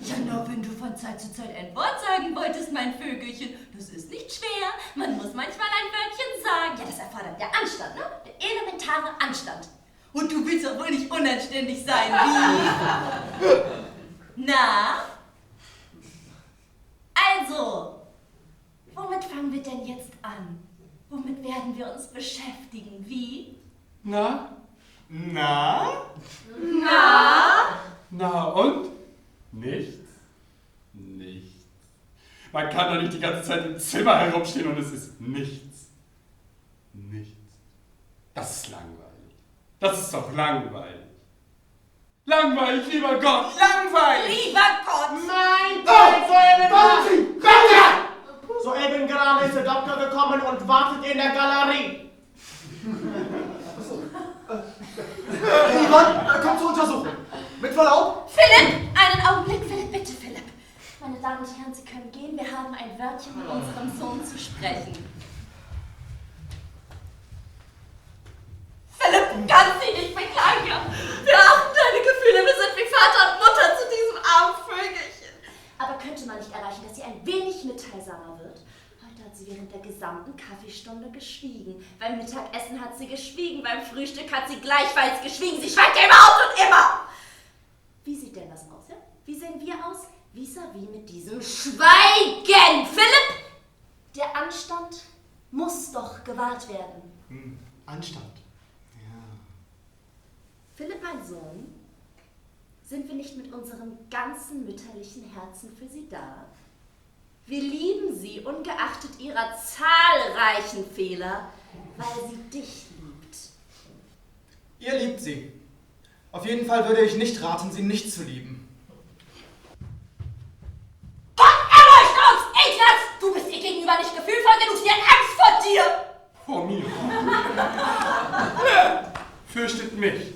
Ja, nur wenn du von Zeit zu Zeit ein Wort sagen wolltest, mein Vögelchen, das ist nicht schwer. Man muss manchmal ein Wörtchen sagen. Ja, das erfordert ja Anstand, ne? Der elementare Anstand. Und du willst doch wohl nicht unanständig sein, wie? Na? Also, womit fangen wir denn jetzt an? Womit werden wir uns beschäftigen, wie? Na? Na? Na? Na und? Nichts? Nichts. Man kann doch nicht die ganze Zeit im Zimmer herumstehen und es ist nichts. Nichts. Das ist langweilig. Das ist doch langweilig. Langweilig, lieber Gott. Langweilig! Lieber Gott! Nein, soeben gerade ist der Doktor gekommen und wartet in der Galerie. Yvonne, komm zur Untersuchung. Mit Verlaub? Philipp! Einen Augenblick, Philipp, bitte, Philipp. Meine Damen und Herren, Sie können gehen. Wir haben ein Wörtchen mit unserem Sohn zu sprechen. Philipp, ganz Sie nicht beklagen. Wir achten deine Gefühle. Wir sind wie Vater und Mutter zu diesem armen Vögelchen. Aber könnte man nicht erreichen, dass sie ein wenig mitteilsamer wird? Heute hat sie während der gesamten Kaffeestunde geschwiegen. Beim Mittagessen hat sie geschwiegen. Beim Frühstück hat sie gleichfalls geschwiegen. Sie schweigt ja überhaupt und immer. Wie sieht denn das aus, ja? Wie sehen wir aus? Vis-à-vis mit diesem Schweigen. Philipp, der Anstand muss doch gewahrt werden. Anstand. Ja. Philipp, mein Sohn, sind wir nicht mit unserem ganzen mütterlichen Herzen für Sie da? Wir lieben Sie, ungeachtet Ihrer zahlreichen Fehler, weil sie dich liebt. Ihr liebt sie. Auf jeden Fall würde ich nicht raten, sie nicht zu lieben. Gott erleuchte uns, Ignaz! Du bist ihr gegenüber nicht gefühlvoll genug, sie hat Angst vor dir! Vor mir. Wer fürchtet mich?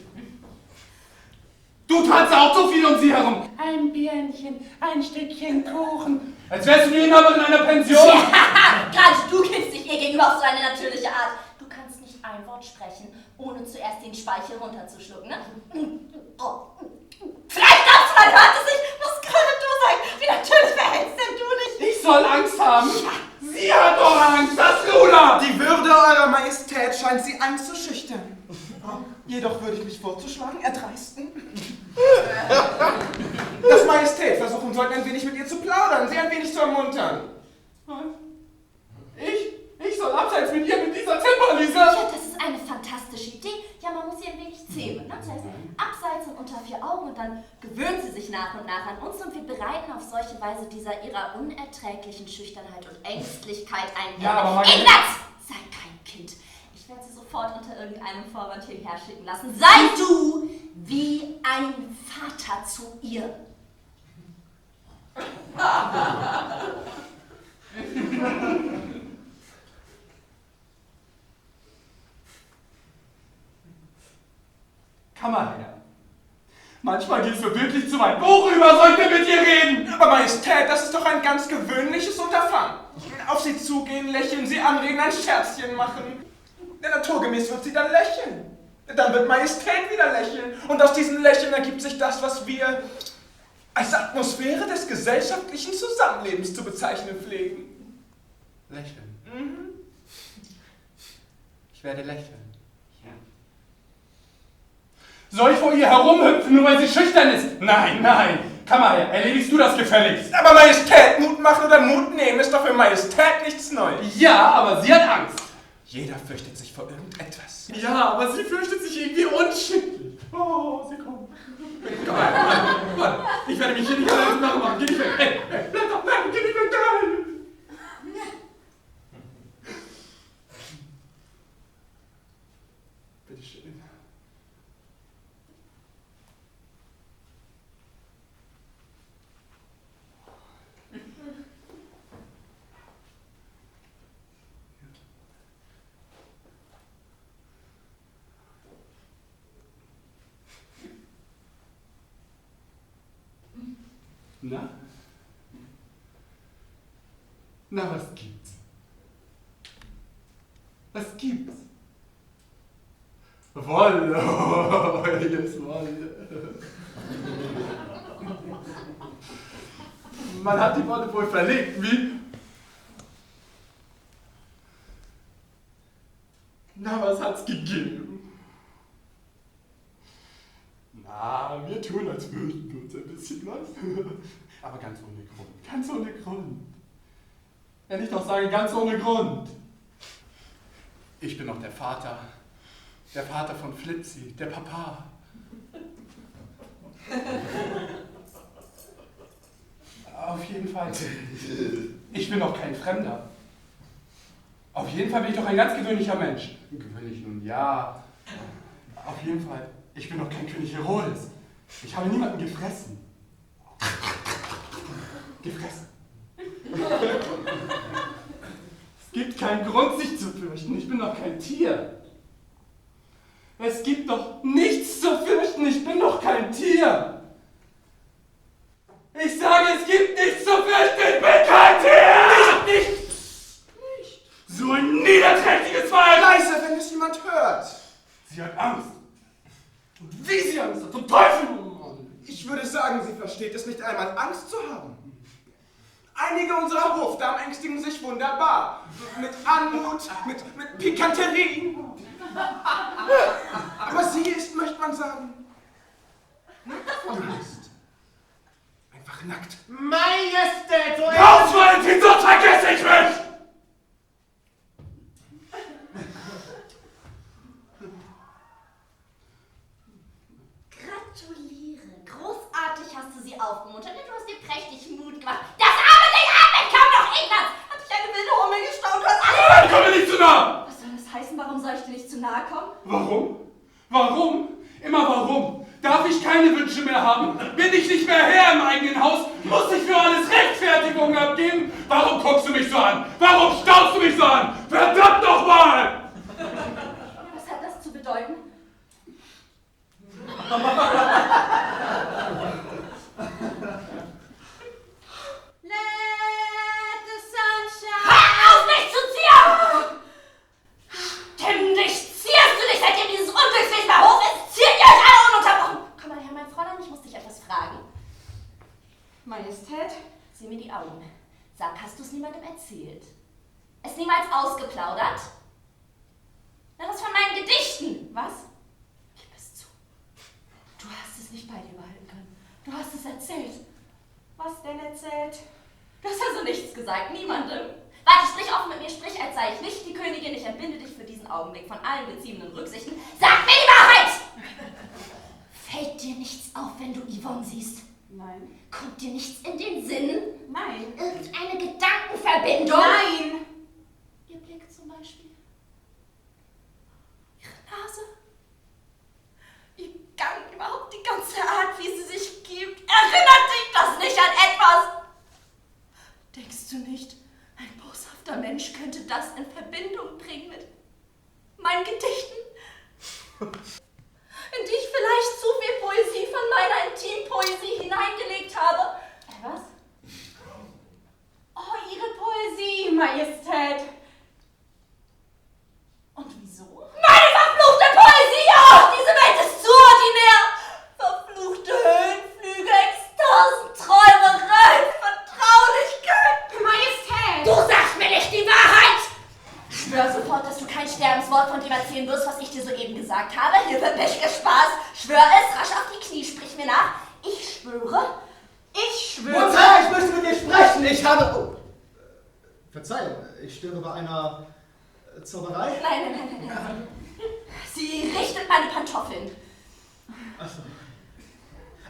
Du tanzt auch so viel um sie herum. Ein Birnchen, ein Stückchen Kuchen. Als wärst du die Inhaberin einer Pension. Ja, gerade du kennst dich ihr gegenüber auf so eine natürliche Art. Du kannst nicht ein Wort sprechen, ohne zuerst den Speichel runterzuschlucken, ne? Vielleicht glaubst du, man hört es nicht. Was gerade du sagst? Wie natürlich verhältst denn du nicht? Ich soll Angst haben. Sie hat doch Angst, das Lula. Die Würde eurer Majestät scheint sie einzuschüchtern. Jedoch würde ich mich vorzuschlagen, erdreisten, dass Majestät versuchen sollten, ein wenig mit ihr zu plaudern, sie ein wenig zu ermuntern. Ich soll abseits mit ihr, mit dieser Timberlise. Ja, das ist eine fantastische Idee. Ja, man muss sie ein wenig zähmen. Ne? Das heißt, abseits und unter vier Augen und dann gewöhnt sie sich nach und nach an uns und wir bereiten auf solche Weise dieser ihrer unerträglichen Schüchternheit und Ängstlichkeit ein. Ja, aber Ignaz! Sei kein Kind. Ich werde sie sofort unter irgendeinem Vorwand hierher schicken lassen. Sei du wie ein Vater zu ihr. Kammerherr, manchmal gehst du wirklich zu weit. Worüber soll ich denn mit dir reden? Aber Majestät, das ist doch ein ganz gewöhnliches Unterfangen. Auf sie zugehen, lächeln, sie anreden, ein Scherzchen machen. Denn naturgemäß wird sie dann lächeln. Dann wird Majestät wieder lächeln. Und aus diesem Lächeln ergibt sich das, was wir als Atmosphäre des gesellschaftlichen Zusammenlebens zu bezeichnen pflegen. Lächeln. Mhm. Ich werde lächeln. Soll ich vor ihr herumhüpfen, nur weil sie schüchtern ist? Nein, nein. Komm mal her, erledigst du das gefälligst. Aber Majestät, Mut machen oder Mut nehmen ist doch für Majestät nichts Neues. Ja, aber sie hat Angst. Jeder fürchtet sich vor irgendetwas. Ja, aber sie fürchtet sich irgendwie unschicklich. Oh, sie kommt. Komm mal, Mann. Ich werde mich hier nicht allein machen. Geh nicht weg. Hey, bleib doch, nein, geh nicht weg. Nein. Bitte schön. Na? Na, was gibt's? Was gibt's? Wolle, oh, hier ist Wolle. Man hat die Wolle wohl verlegt, wie? Na, was hat's gegeben? Na, wir tun, als würden wir uns ein bisschen was. Aber ganz ohne Grund. Ganz ohne Grund. Wenn ich doch sage, ganz ohne Grund. Ich bin noch der Vater. Der Vater von Flitzi, der Papa. Auf jeden Fall. Ich bin noch kein Fremder. Auf jeden Fall bin ich doch ein ganz gewöhnlicher Mensch. Gewöhnlich nun ja. Auf jeden Fall. Ich bin doch kein König Herodes. Ich habe niemanden gefressen. Gefressen. Es gibt keinen Grund, sich zu fürchten. Ich bin doch kein Tier. Es gibt doch nichts zu fürchten. Ich bin doch kein Tier. Ich sage, es gibt nichts zu fürchten. Ich bin kein Tier. Nicht. So ein niederträchtiges Weib. Leise, wenn es jemand hört. Sie hat Angst. Und wie sie Angst hat, zum Teufel! Ich würde sagen, sie versteht es nicht einmal, Angst zu haben. Einige unserer Hofdamen ängstigen sich wunderbar. Mit Anmut, mit Pikanterie. Aber sie ist, möchte man sagen, nackt vor Angst. Einfach nackt. Majestät, so Raus, Valentin, sonst vergesse ich mich! Gratuliere. Großartig hast du sie aufgemuntert, denn du hast dir prächtig Mut gemacht. Das arme Ding Ahmed kam doch Ignaz! Hat dich eine wilde Hummel gestaunt, du hast alles... Nein, komm mir nicht zu nah! Was soll das heißen? Warum soll ich dir nicht zu nahe kommen? Warum? Warum? Immer warum? Darf ich keine Wünsche mehr haben? Bin ich nicht mehr Herr im eigenen Haus? Muss ich für alles Rechtfertigung abgeben? Warum guckst du mich so an? Warum staunst du mich so an? Verdammt nochmal! Was hat das zu bedeuten? Let the sunshine. Hör auf, mich zu ziehen! Ständig zierst du dich, seitdem dieses Unglückswesen bei Hof ist. Ziert ihr euch alle ununterbrochen! Komm mal her, mein Fräulein, ich muss dich etwas fragen. Majestät, Sieh mir die Augen. Sag, hast du es niemandem erzählt? Es niemals ausgeplaudert? Na, was von meinen Gedichten? Was? Gib es zu. Du hast es nicht bei dir behalten können. Du hast es erzählt. was denn erzählt? Du hast also nichts gesagt, niemandem. Warte, sprich offen mit mir, sprich, als sei ich nicht die Königin. Ich entbinde dich für diesen Augenblick von allen beziehenden Rücksichten. Sag mir die Wahrheit! Fällt dir nichts auf, wenn du Yvonne siehst? Nein. Kommt dir nichts in den Sinn? Nein. Irgendeine Gedankenverbindung? Nein. Ihr Blick zum Beispiel. Ihre Nase. Ihr Gang, überhaupt die ganze Art, wie sie sich gibt. Erinnert dich das nicht an etwas? Denkst du nicht, ein boshafter Mensch könnte das in Verbindung bringen mit meinen Gedichten? In die ich vielleicht zu viel Poesie von meiner Intimpoesie hineingelegt habe? Was? Oh, Ihre Poesie, Majestät. Und wieso? Schwör sofort, dass du kein Sterbenswort von dem erzählen wirst, was ich dir soeben gesagt habe. Hier wird nicht gespaßt. Schwör es, rasch auf die Knie, sprich mir nach. Ich schwöre. Mutter, ich möchte mit dir sprechen. Ich habe... Oh. Verzeihung, ich störe bei einer Zauberei? Nein. Sie richtet meine Pantoffeln. Achso.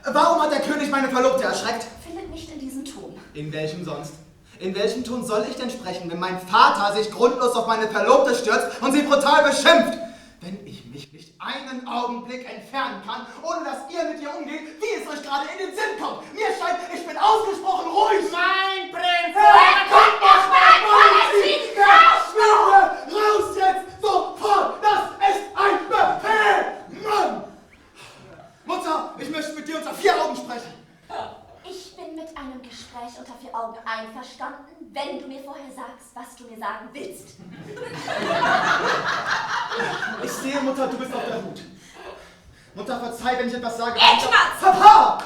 Warum hat der König meine Verlobte erschreckt? Findet nicht in diesem Ton. In welchem sonst? In welchem Ton soll ich denn sprechen, wenn mein Vater sich grundlos auf meine Verlobte stürzt und sie brutal beschimpft? Wenn ich mich nicht einen Augenblick entfernen kann, ohne dass ihr mit ihr umgeht, wie es euch gerade in den Sinn kommt. Mir scheint, ich bin ausgesprochen ruhig. Mein Prinz! Kommt noch mal! Raus jetzt! Sofort! Das ist ein Befehl! Mann! Mutter, ich möchte mit dir unter 4 Augen sprechen. Ich bin mit einem Gespräch unter 4 Augen einverstanden, wenn du mir vorher sagst, was du mir sagen willst. Ich sehe, Mutter, du bist auf der Hut. Mutter, verzeih, wenn ich etwas sage. Etwas! Papa!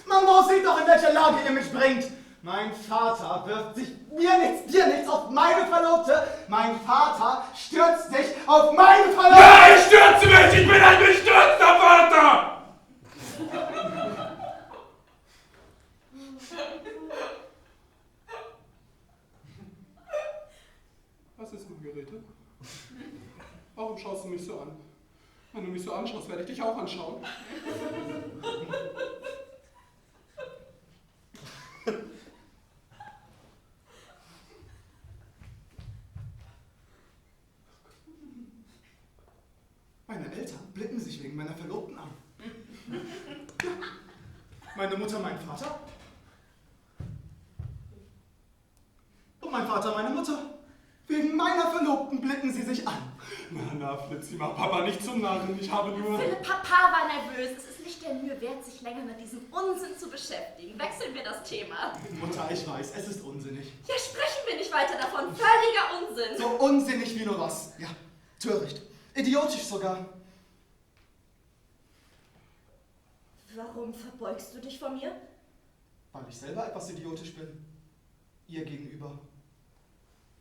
Maman sieht doch, in welche Lage ihr mich bringt. Mein Vater wirft sich dir nichts auf meine Verlobte. Mein Vater stürzt sich auf meine Verlobte. Ja, ich stürze mich! Ich bin ein gestürzter Vater! Was ist, Margarete? Warum schaust du mich so an? Wenn du mich so anschaust, werde ich dich auch anschauen. Meine Eltern blicken sich wegen meiner Verlobten an. Meine Mutter, mein Vater. Und mein Vater, meine Mutter. Wegen meiner Verlobten blicken sie sich an. Na, Flitzi, mach Papa nicht zum Narren. Ich habe nur... Philipp, Papa war nervös. Es ist nicht der Mühe wert, sich länger mit diesem Unsinn zu beschäftigen. Wechseln wir das Thema. Mutter, ich weiß, es ist unsinnig. Ja, sprechen wir nicht weiter davon. Völliger Unsinn. So unsinnig wie nur was. Ja, töricht. Idiotisch sogar. Warum verbeugst du dich vor mir? Weil ich selber etwas idiotisch bin. Ihr gegenüber.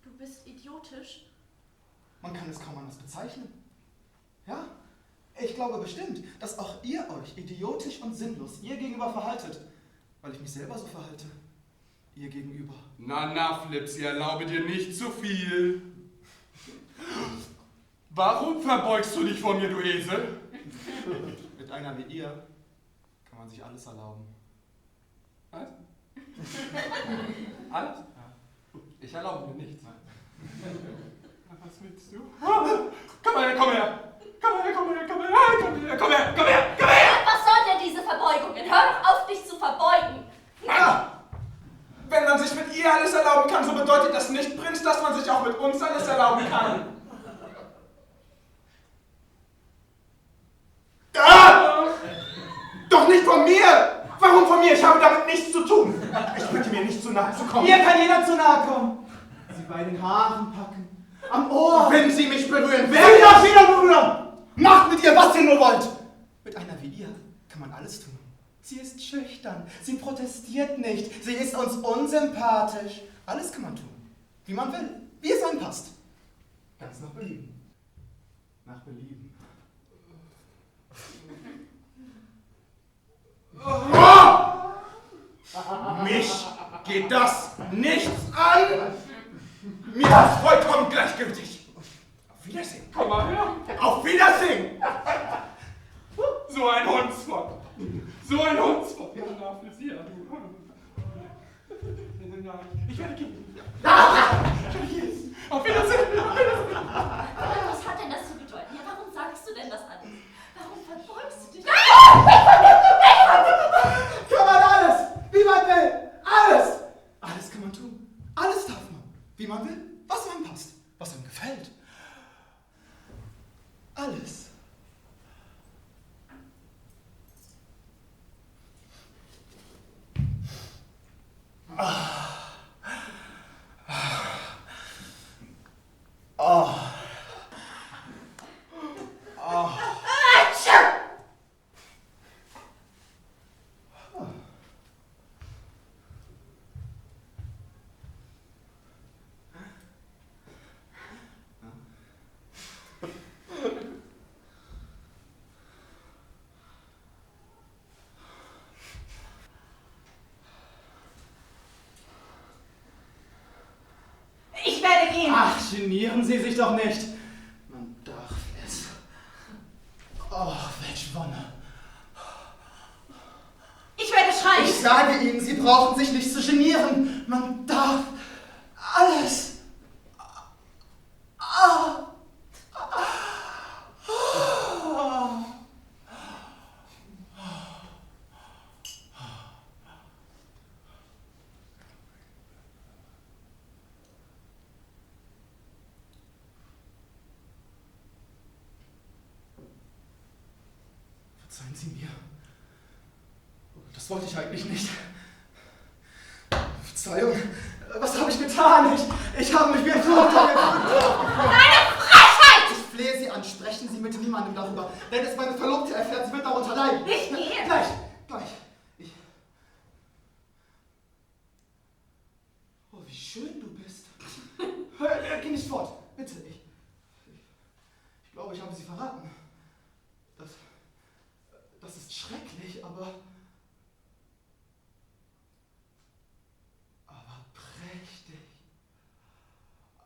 Du bist idiotisch. Man kann es kaum anders bezeichnen. Ja, ich glaube bestimmt, dass auch ihr euch idiotisch und sinnlos ihr gegenüber verhaltet. Weil ich mich selber so verhalte. Ihr gegenüber. Na, Flipsi, erlaube dir nicht zu viel. Warum verbeugst du dich vor mir, du Esel? Mit einer wie ihr kann man sich alles erlauben. Was? Alles? Ich erlaube mir nichts. Was willst du? Komm her! Was soll denn diese Verbeugungen? Hör doch auf, dich zu verbeugen. Ah, wenn man sich mit ihr alles erlauben kann, so bedeutet das nicht, Prinz, dass man sich auch mit uns alles erlauben kann. Ah! Doch nicht von mir! Warum von mir? Ich habe damit nichts zu tun. Ich bitte mir nicht zu nahe zu kommen. Mir kann jeder zu nahe kommen. Sie bei den Haaren packen, am Ohr. Wenn Sie mich berühren, Wer will das wieder berühren? Macht mit ihr, was ihr nur wollt. Mit einer wie ihr kann man alles tun. Sie ist schüchtern, sie protestiert nicht, sie ist uns unsympathisch. Alles kann man tun, wie man will, wie es einem passt. Ganz nach Belieben. Nach Belieben. Mich geht das nichts an. Mir ist vollkommen gleichgültig. Auf Wiedersehen. Komm mal her. Auf Wiedersehen. So ein Hundsbock. Ja, na, Flipsi, ja, du. Ich werde gehen. Auf Wiedersehen. Was hat denn das zu bedeuten? Ja, warum sagst du denn das alles? Warum verbeugst du dich? Kann man alles, wie man will, alles. Alles kann man tun, alles darf man, wie man will, was einem passt, was einem gefällt. Alles. genieren Sie sich doch nicht. Man darf es. Oh, welch Wonne. Ich werde schreien. Ich sage Ihnen, Sie brauchen sich nicht zu genieren. Man darf alles. Verzeihen Sie mir. Das wollte ich eigentlich nicht. Verzeihung, was habe ich getan? Ich habe mich wie ein Verrückter gefühlt. Eine Frechheit! Ich flehe Sie an, sprechen Sie mit niemandem darüber. Wenn es meine Verlobte erfährt, sie wird darunter leiden. Ich gehe. Gleich. Oh, wie schön du bist. Geh nicht fort, bitte. Ich glaube, ich habe Sie verraten. Das ist schrecklich, aber prächtig.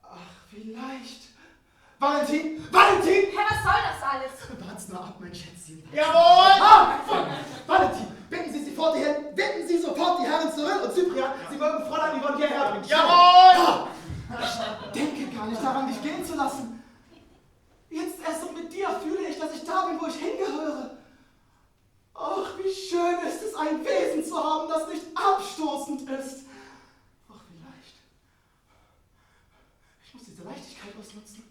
Ach, wie leicht. Valentin! Valentin! Herr, was soll das alles? Wart's nur ab, mein Schätzchen. Jawohl! Valentin, bitten Sie sofort die Herren zurück und Cyprian, Sie mögen Fräulein Yvonne hierher bringen. Jawohl! Ich denke gar nicht daran, dich gehen zu lassen. Jetzt erst und mit dir fühle ich, dass ich da bin, wo ich hingehöre. Ach, wie schön ist es, ein Wesen zu haben, das nicht abstoßend ist. Ach, wie leicht. Ich muss diese Leichtigkeit ausnutzen.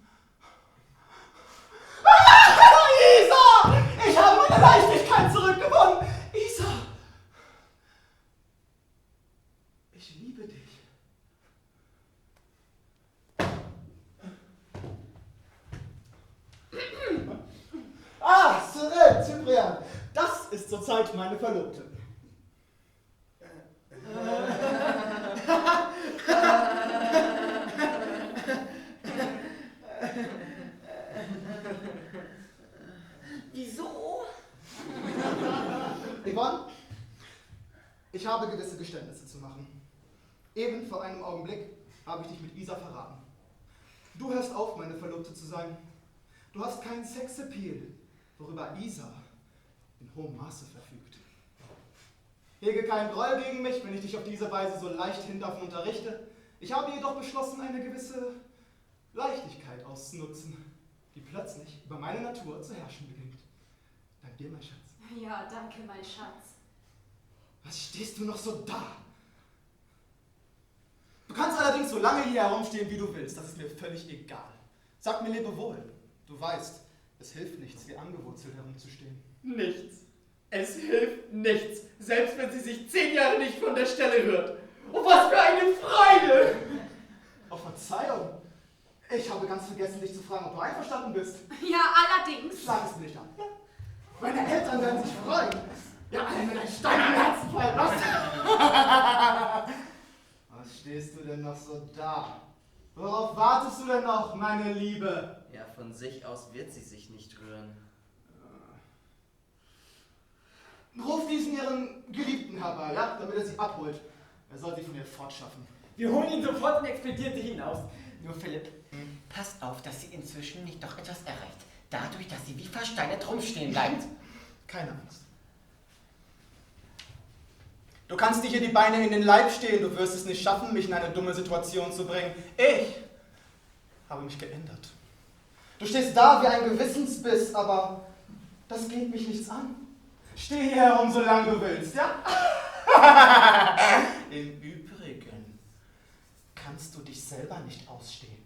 Isa! Ich habe meine Leichtigkeit zurückgewonnen. Isa! Ich liebe dich. Cyril, Cyprian. Das ist zurzeit meine Verlobte. Wieso? Yvonne, ich habe gewisse Geständnisse zu machen. Eben vor einem Augenblick habe ich dich mit Isa verraten. Du hörst auf, meine Verlobte zu sein. Du hast keinen Sexappeal, worüber Isa in hohem Maße verfügt. Hege keinen Groll gegen mich, wenn ich dich auf diese Weise so leicht hinterf und unterrichte. Ich habe jedoch beschlossen, eine gewisse Leichtigkeit auszunutzen, die plötzlich über meine Natur zu herrschen beginnt. Dank dir, mein Schatz. Ja, danke, mein Schatz. Was stehst du noch so da? Du kannst allerdings so lange hier herumstehen, wie du willst. Das ist mir völlig egal. Sag mir Lebewohl. Du weißt, es hilft nichts, wie angewurzelt herumzustehen. Nichts. Es hilft nichts, selbst wenn sie sich 10 Jahre nicht von der Stelle rührt. Oh, was für eine Freude! Oh, Verzeihung. Ich habe ganz vergessen, dich zu fragen, ob du einverstanden bist. Ja, allerdings. Schlag es mir nicht an. Ja. Meine Eltern werden sich freuen. Ja, allen mit einem Stein am Herzen fallen. Was stehst du denn noch so da? Worauf wartest du denn noch, meine Liebe? Ja, von sich aus wird sie sich nicht rühren. Ruf diesen ihren Geliebten herbei, ja, damit er sie abholt. Er soll sie von ihr fortschaffen. Wir holen ihn sofort und expedieren sie hinaus. Nur Philipp, passt auf, dass sie inzwischen nicht doch etwas erreicht. Dadurch, dass sie wie versteinert rumstehen bleibt. Keine Angst. Du kannst dir hier die Beine in den Leib stehen, du wirst es nicht schaffen, mich in eine dumme Situation zu bringen. Ich habe mich geändert. Du stehst da wie ein Gewissensbiss, aber das geht mich nichts an. Steh hier herum, solange du willst, ja? Im Übrigen kannst du dich selber nicht ausstehen.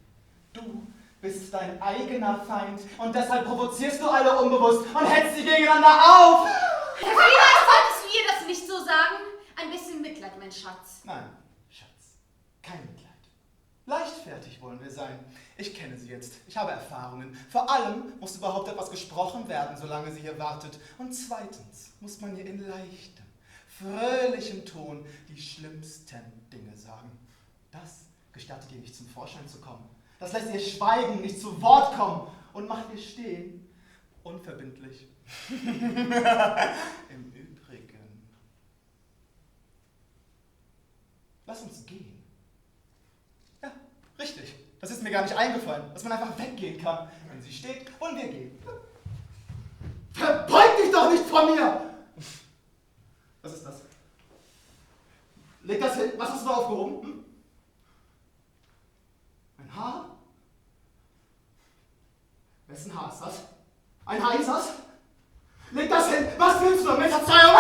Du bist dein eigener Feind und deshalb provozierst du alle unbewusst und hetzt sie gegeneinander auf. Vielleicht solltest du ihr das nicht so sagen. Ein bisschen Mitleid, mein Schatz. Nein, Schatz, kein Mitleid. Leichtfertig wollen wir sein. Ich kenne sie jetzt, ich habe Erfahrungen. Vor allem muss überhaupt etwas gesprochen werden, solange sie hier wartet. Und zweitens muss man ihr in leichtem, fröhlichem Ton die schlimmsten Dinge sagen. Das gestattet ihr nicht zum Vorschein zu kommen. Das lässt ihr schweigen, nicht zu Wort kommen und macht ihr stehen, unverbindlich. Im Übrigen, lass uns gehen. Ja, richtig. Das ist mir gar nicht eingefallen, dass man einfach weggehen kann, wenn sie steht und wir gehen. Verbeug dich doch nicht von mir! Was ist das? Leg das hin. Was hast du da aufgehoben? Hm? Ein Haar? Wessen Haar ist das? Ein Haar ist das? Leg das hin! Was willst du damit? Verzeihung!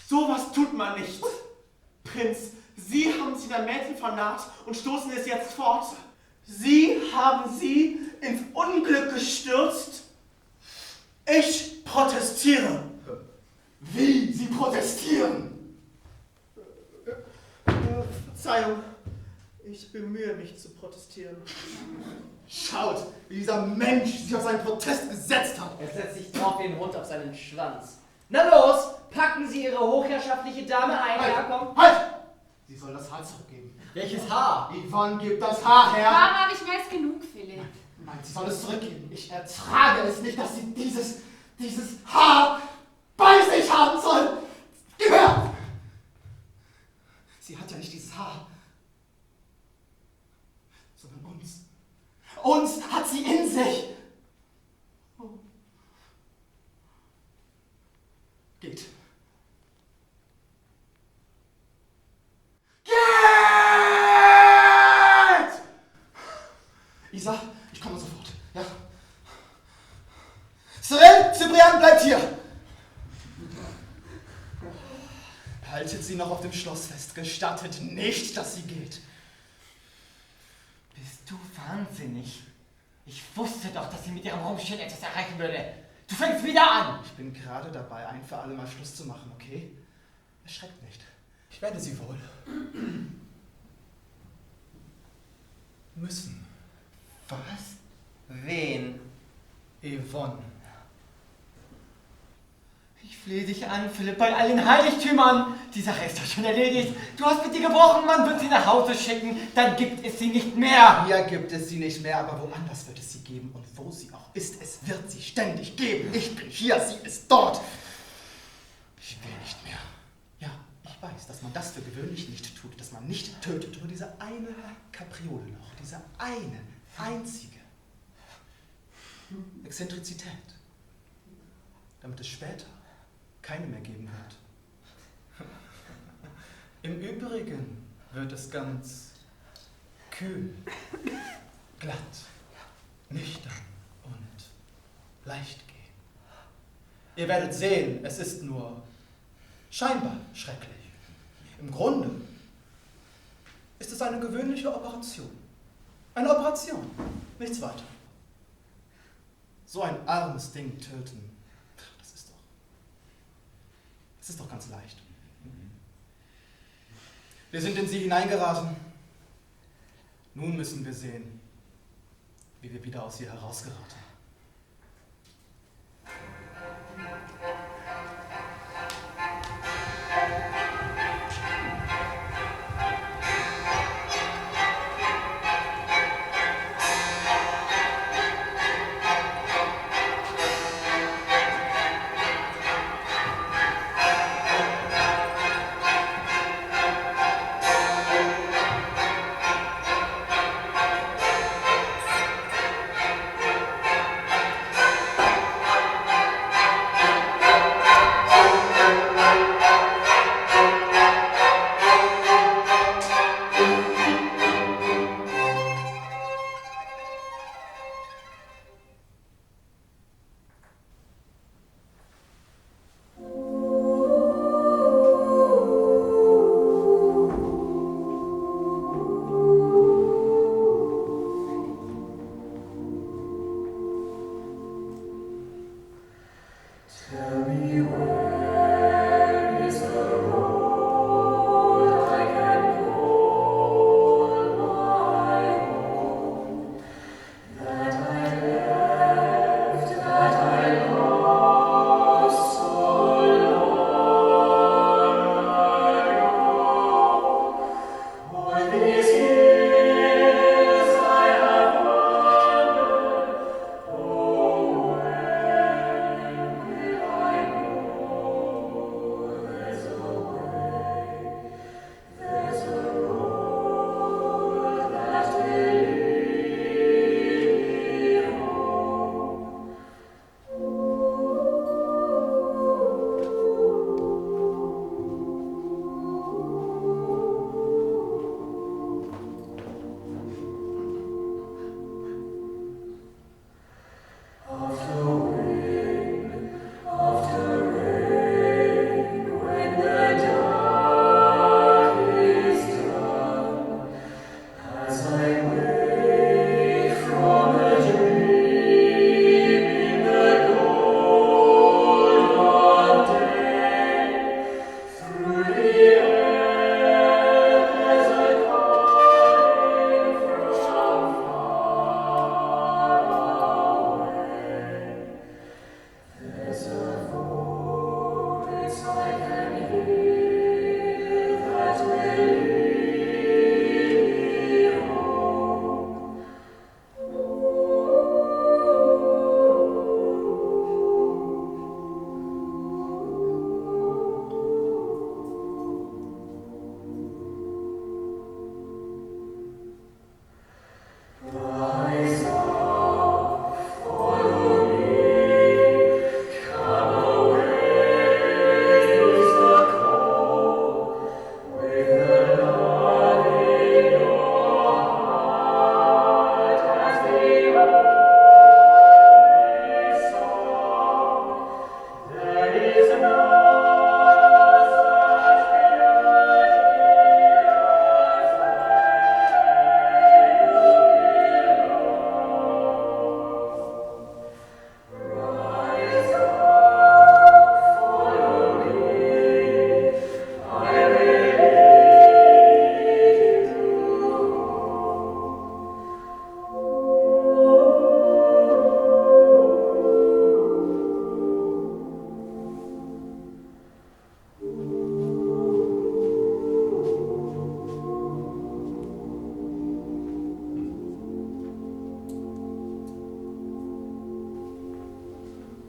Sowas tut man nicht. Prinz, Sie haben sich der Mädchen vernarrt und stoßen es jetzt fort. Sie haben sie ins Unglück gestürzt. Ich protestiere. Wie? Sie protestieren? Verzeihung, ich bemühe mich zu protestieren. Schaut, wie dieser Mensch sich auf seinen Protest gesetzt hat. Er setzt sich drauf wie ein Hund auf seinen Schwanz. Na los, packen Sie Ihre hochherrschaftliche Dame ein, Halt! ja, komm. Halt! Sie soll das Haar zurückgeben. Welches Haar? Yvonne, gib das Haar her! Warum habe ich mehr als genug, Philipp? Nein, sie soll es zurückgeben. Ich ertrage es nicht, dass sie dieses Haar bei sich haben soll. Gib her! Sie hat ja nicht dieses Haar, sondern uns. Uns hat sie in sich. Oh. Geht. Geht! Isa, ich komme sofort. Ja. Cyril, Cyprian, bleibt hier! Haltet sie noch auf dem Schloss fest. Gestattet nicht, dass sie geht. Bist du wahnsinnig? Ich wusste doch, dass sie mit ihrem Rumstehen etwas erreichen würde. Du fängst wieder an! Ich bin gerade dabei, ein für alle Mal Schluss zu machen, okay? Erschreckt nicht. Ich werde sie wohl müssen. Was? Wen? Yvonne. Ich flehe dich an, Philipp, bei all den Heiligtümern. Die Sache ist doch schon erledigt. Du hast mit ihr gebrochen, man wird sie nach Hause schicken. Dann gibt es sie nicht mehr. Hier gibt es sie nicht mehr, aber woanders wird es sie geben. Und wo sie auch ist, es wird sie ständig geben. Ich bin hier, sie ist dort. Ich will nicht mehr. Ja, ich weiß, dass man das für gewöhnlich nicht tut, dass man nicht tötet. Nur diese eine Kapriole noch, diese eine einzige Exzentrizität, damit es später keine mehr geben wird. Im Übrigen wird es ganz kühl, glatt, nüchtern und leicht gehen. Ihr werdet sehen, es ist nur scheinbar schrecklich. Im Grunde ist es eine gewöhnliche Operation. Eine Operation, nichts weiter. So ein armes Ding töten, das ist doch ganz leicht. Wir sind in sie hineingeraten. Nun müssen wir sehen, wie wir wieder aus ihr herausgeraten.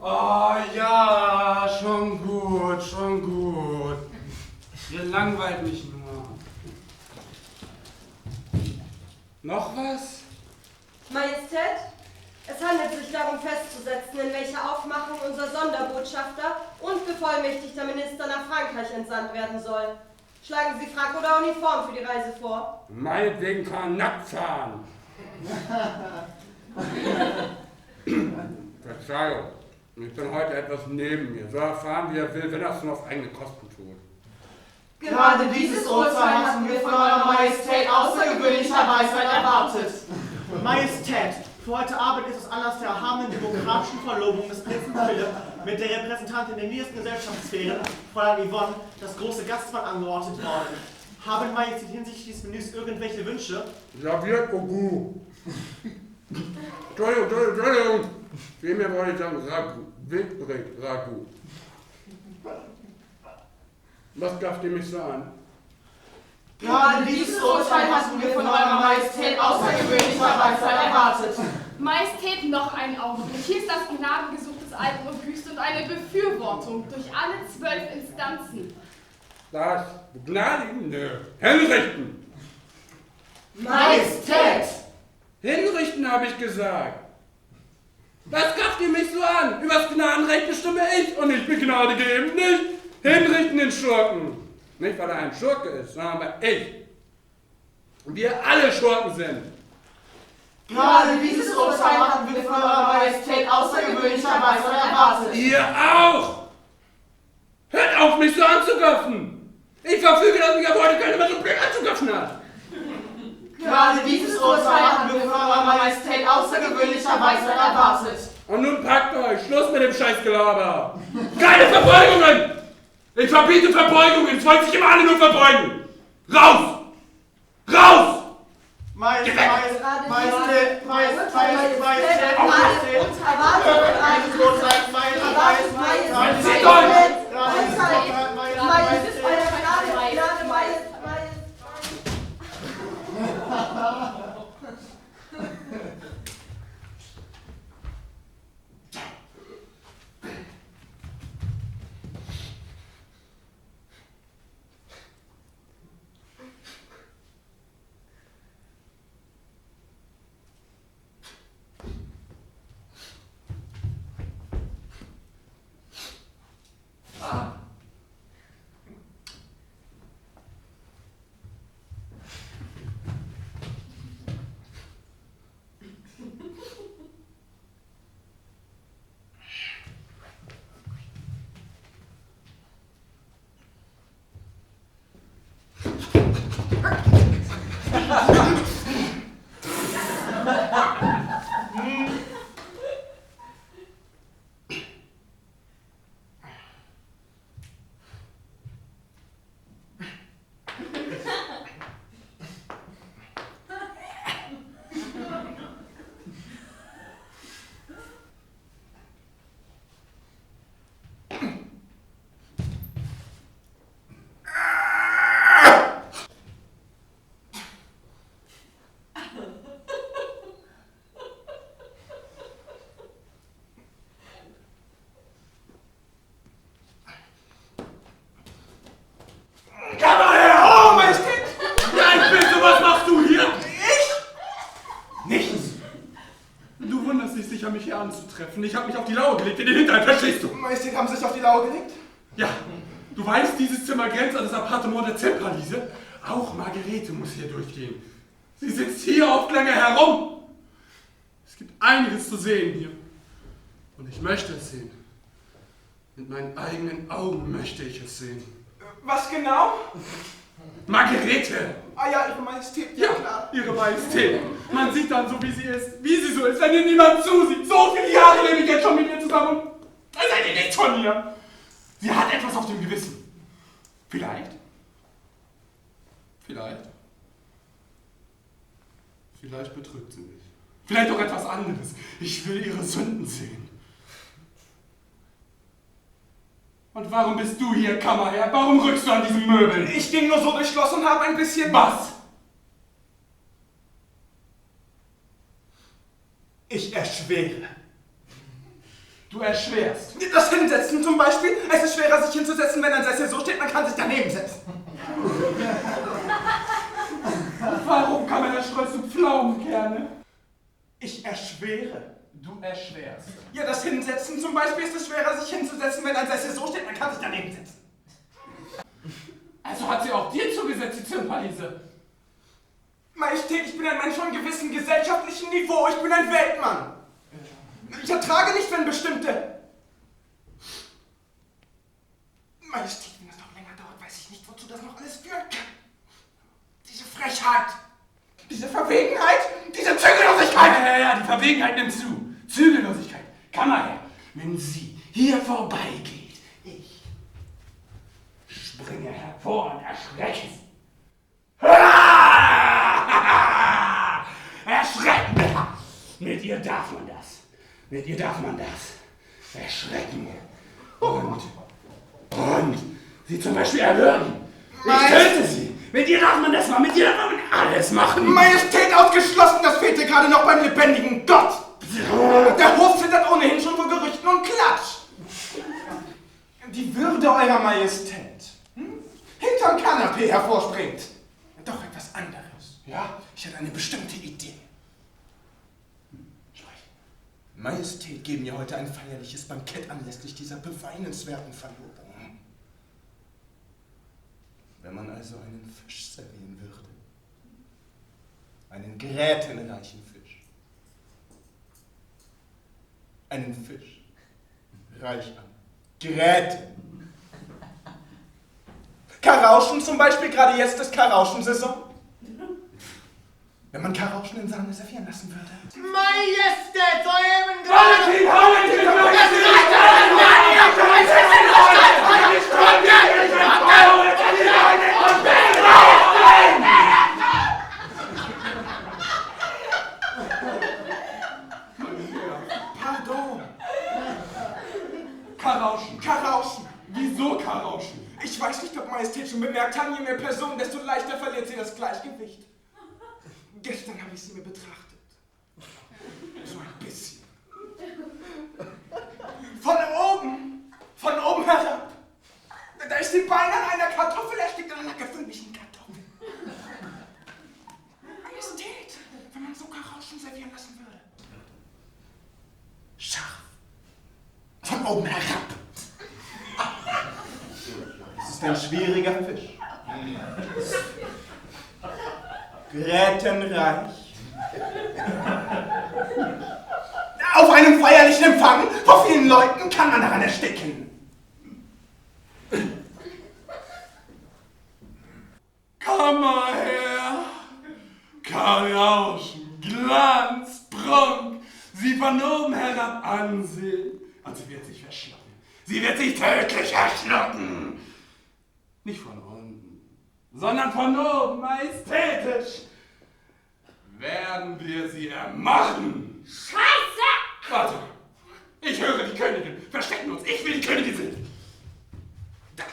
Oh ja, schon gut, schon gut. Ihr langweilt mich nur. Noch was? Majestät, es handelt sich darum festzusetzen, in welcher Aufmachung unser Sonderbotschafter und bevollmächtigter Minister nach Frankreich entsandt werden soll. Schlagen Sie Frack oder Uniform für die Reise vor? Meinetwegen kann nackt fahren. Verzeihung, ich bin heute etwas neben mir. So erfahren, wie er will, wenn er es nur auf eigene Kosten tut. Gerade dieses Urteil hatten wir von Eurer Majestät außergewöhnlicher Weisheit erwartet. Majestät, für heute Abend ist es Anlass der erhabenen demokratischen Verlobung des Prinzen Philipp mit der Repräsentantin der niedersten Gesellschaftssphäre, Fräulein Yvonne, das große Gastmahl angeordnet worden. Haben Majestät hinsichtlich des Menüs irgendwelche Wünsche? Serviert Ragout. Entschuldigung. Vielmehr wollte ich sagen Ragout. Wildbret-Ragout. Was gafft ihr mich so an? Gerade dieses Urteil hatten wir von Eurer Majestät außergewöhnlicher Weisheit erwartet. Majestät, noch einen Augenblick. Hier ist das Gnadengesuch des Alten und Wüste und eine Befürwortung durch alle 12 Instanzen. Das begnadigende Hinrichten. Majestät! Hinrichten, habe ich gesagt. Was gafft ihr mich so an? Übers Gnadenrecht bestimme ich und ich begnadige eben nicht. Hinrichten den Schurken. Nicht, weil er ein Schurke ist, sondern weil ich und wir alle Schurken sind. Gerade dieses Urteil hatten wir von Eurer Majestät außergewöhnlicher Weisheit erwartet. Ihr auch! Hört auf, mich so anzugaffen! Ich verfüge, dass mich ab heute keiner mehr so blöd anzugaffen hat! Gerade dieses Urteil hatten wir von Eurer Majestät außergewöhnlicher Weisheit erwartet. Und nun packt euch! Schluss mit dem Scheißgelaber! Keine Verbeugungen! Ich verbiete Verbeugungen! Es wollen sich immer alle nur verbeugen! Raus! Raus! Majestät! mich hier anzutreffen. Ich habe mich auf die Lauer gelegt, in den Hintern, verstehst du? Majestät, haben Sie sich auf die Lauer gelegt? Ja, du weißt, dieses Zimmer grenzt an das Appartement der Zimperliese. Auch Margarete muss hier durchgehen. Sie sitzt hier oft lange herum. Es gibt einiges zu sehen hier. Und ich möchte es sehen. Mit meinen eigenen Augen möchte ich es sehen. Was genau? Margarete! Ah ja, Ihre Majestät, Ja, klar. Ihre Majestät. Man sieht dann so, wie sie ist, wie sie so ist, wenn ihr niemand zusieht. So viele Jahre lebe ich jetzt schon mit ihr zusammen. Da seid ihr nichts von ihr. Sie hat etwas auf dem Gewissen. Vielleicht. Vielleicht betrügt sie mich. Vielleicht auch etwas anderes. Ich will ihre Sünden sehen. Und warum bist du hier, Kammerherr? Warum rückst du an diesem Möbel? Ich ging nur so durchs Schloss und habe ein bisschen... Was? Ich erschwere. Du erschwerst. Das Hinsetzen zum Beispiel. Es ist schwerer, sich hinzusetzen, wenn ein Sessel so steht, man kann sich daneben setzen. Warum kann man erstreust du Pflaumenkerne? Ich erschwere. Du erschwerst. Ja, das Hinsetzen zum Beispiel ist es schwerer, sich hinzusetzen, wenn ein Sessel so steht, man kann sich daneben setzen. Also hat sie auch dir zugesetzt, die Zimperlise. Majestät, ich bin ein Mensch von gewissem gesellschaftlichen Niveau. Ich bin ein Weltmann. Ich ertrage nicht, wenn bestimmte... Majestät, wenn das noch länger dauert, weiß ich nicht, wozu das noch alles führen kann. Diese Frechheit, diese Verwegenheit, diese Zügellosigkeit. Ja, die Verwegenheit nimmt zu. Zügellosigkeit. Komm mal her. Wenn sie hier vorbeigeht, ich springe hervor und erschrecke sie. Erschrecken! Mit ihr darf man das. Mit ihr darf man das. Erschrecken. Und sie zum Beispiel erwürgen. Ich töte sie. Mit ihr darf man das machen. Mit ihr darf man alles machen. Majestät ausgeschlossen, das fehlte gerade noch beim lebendigen Gott. Der Hof zittert ohnehin schon vor Gerüchten und Klatsch. Die Würde eurer Majestät hinterm Kanapee hervorspringt. Doch etwas anderes. Ja, ich hatte eine bestimmte Idee. Majestät geben mir heute ein feierliches Bankett anlässlich dieser beweinenswerten Verlobung. Wenn man also einen Fisch servieren würde, einen grätenreichen Fisch, einen Fisch reich an Gräten. Karauschen zum Beispiel, gerade jetzt ist Karauschensaison. Wenn man Karauschen in Sahne servieren lassen würde. Majestät, soeben Valentin, Pardon. Karauschen. Karauschen. Wieso Karauschen? Ich weiß nicht, ob Majestät schon bemerkt haben, je mehr Personen, desto leichter verliert sie das Gleichgewicht. Gestern habe ich sie mir betrachtet. So ein bisschen. Von oben herab. Da ist die Beine an einer Kartoffel, er steckt an einer gewöhnlichen Kartoffel. Majestät, wenn man so Karauschen servieren lassen würde. Scharf. Von oben herab. Es ist ein schwieriger Fisch. Grätenreich. Auf einem feierlichen Empfang vor vielen Leuten kann man daran ersticken. Komm mal her. Karauschen, Glanz, Prunk, sie von oben herab ansehen. Und sie wird sich verschlucken. Sie wird sich tödlich erschlucken. Nicht von unten, sondern von oben, majestätisch. Werden wir sie ermachen. Scheiße! Warte, ich höre die Königin. Verstecken uns, ich will die Königin sehen. Da.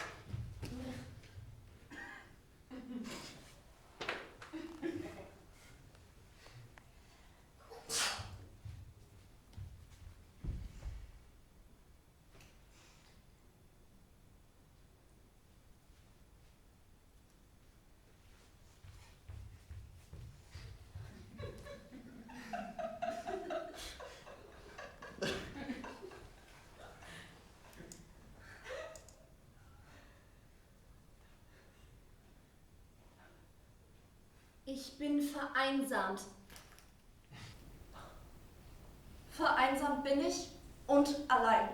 Ich bin vereinsamt. Vereinsamt bin ich und allein.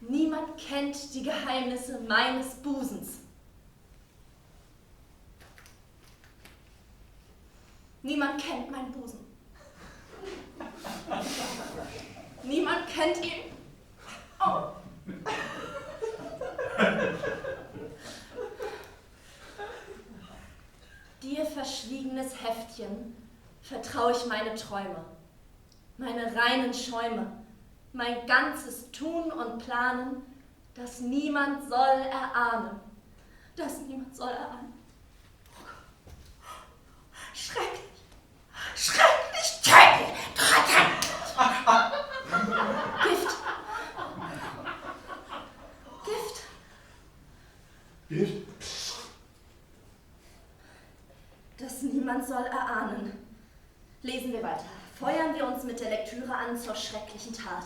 Niemand kennt die Geheimnisse meines Busens. Niemand kennt meinen Busen. Niemand kennt ihn. Oh. Dir, verschwiegenes Heftchen, vertraue ich meine Träume, meine reinen Schäume, mein ganzes Tun und Planen, das niemand soll erahnen. Das niemand soll erahnen. Schrecklich, schrecklich, Ahnen. Lesen wir weiter. Feuern wir uns mit der Lektüre an zur schrecklichen Tat.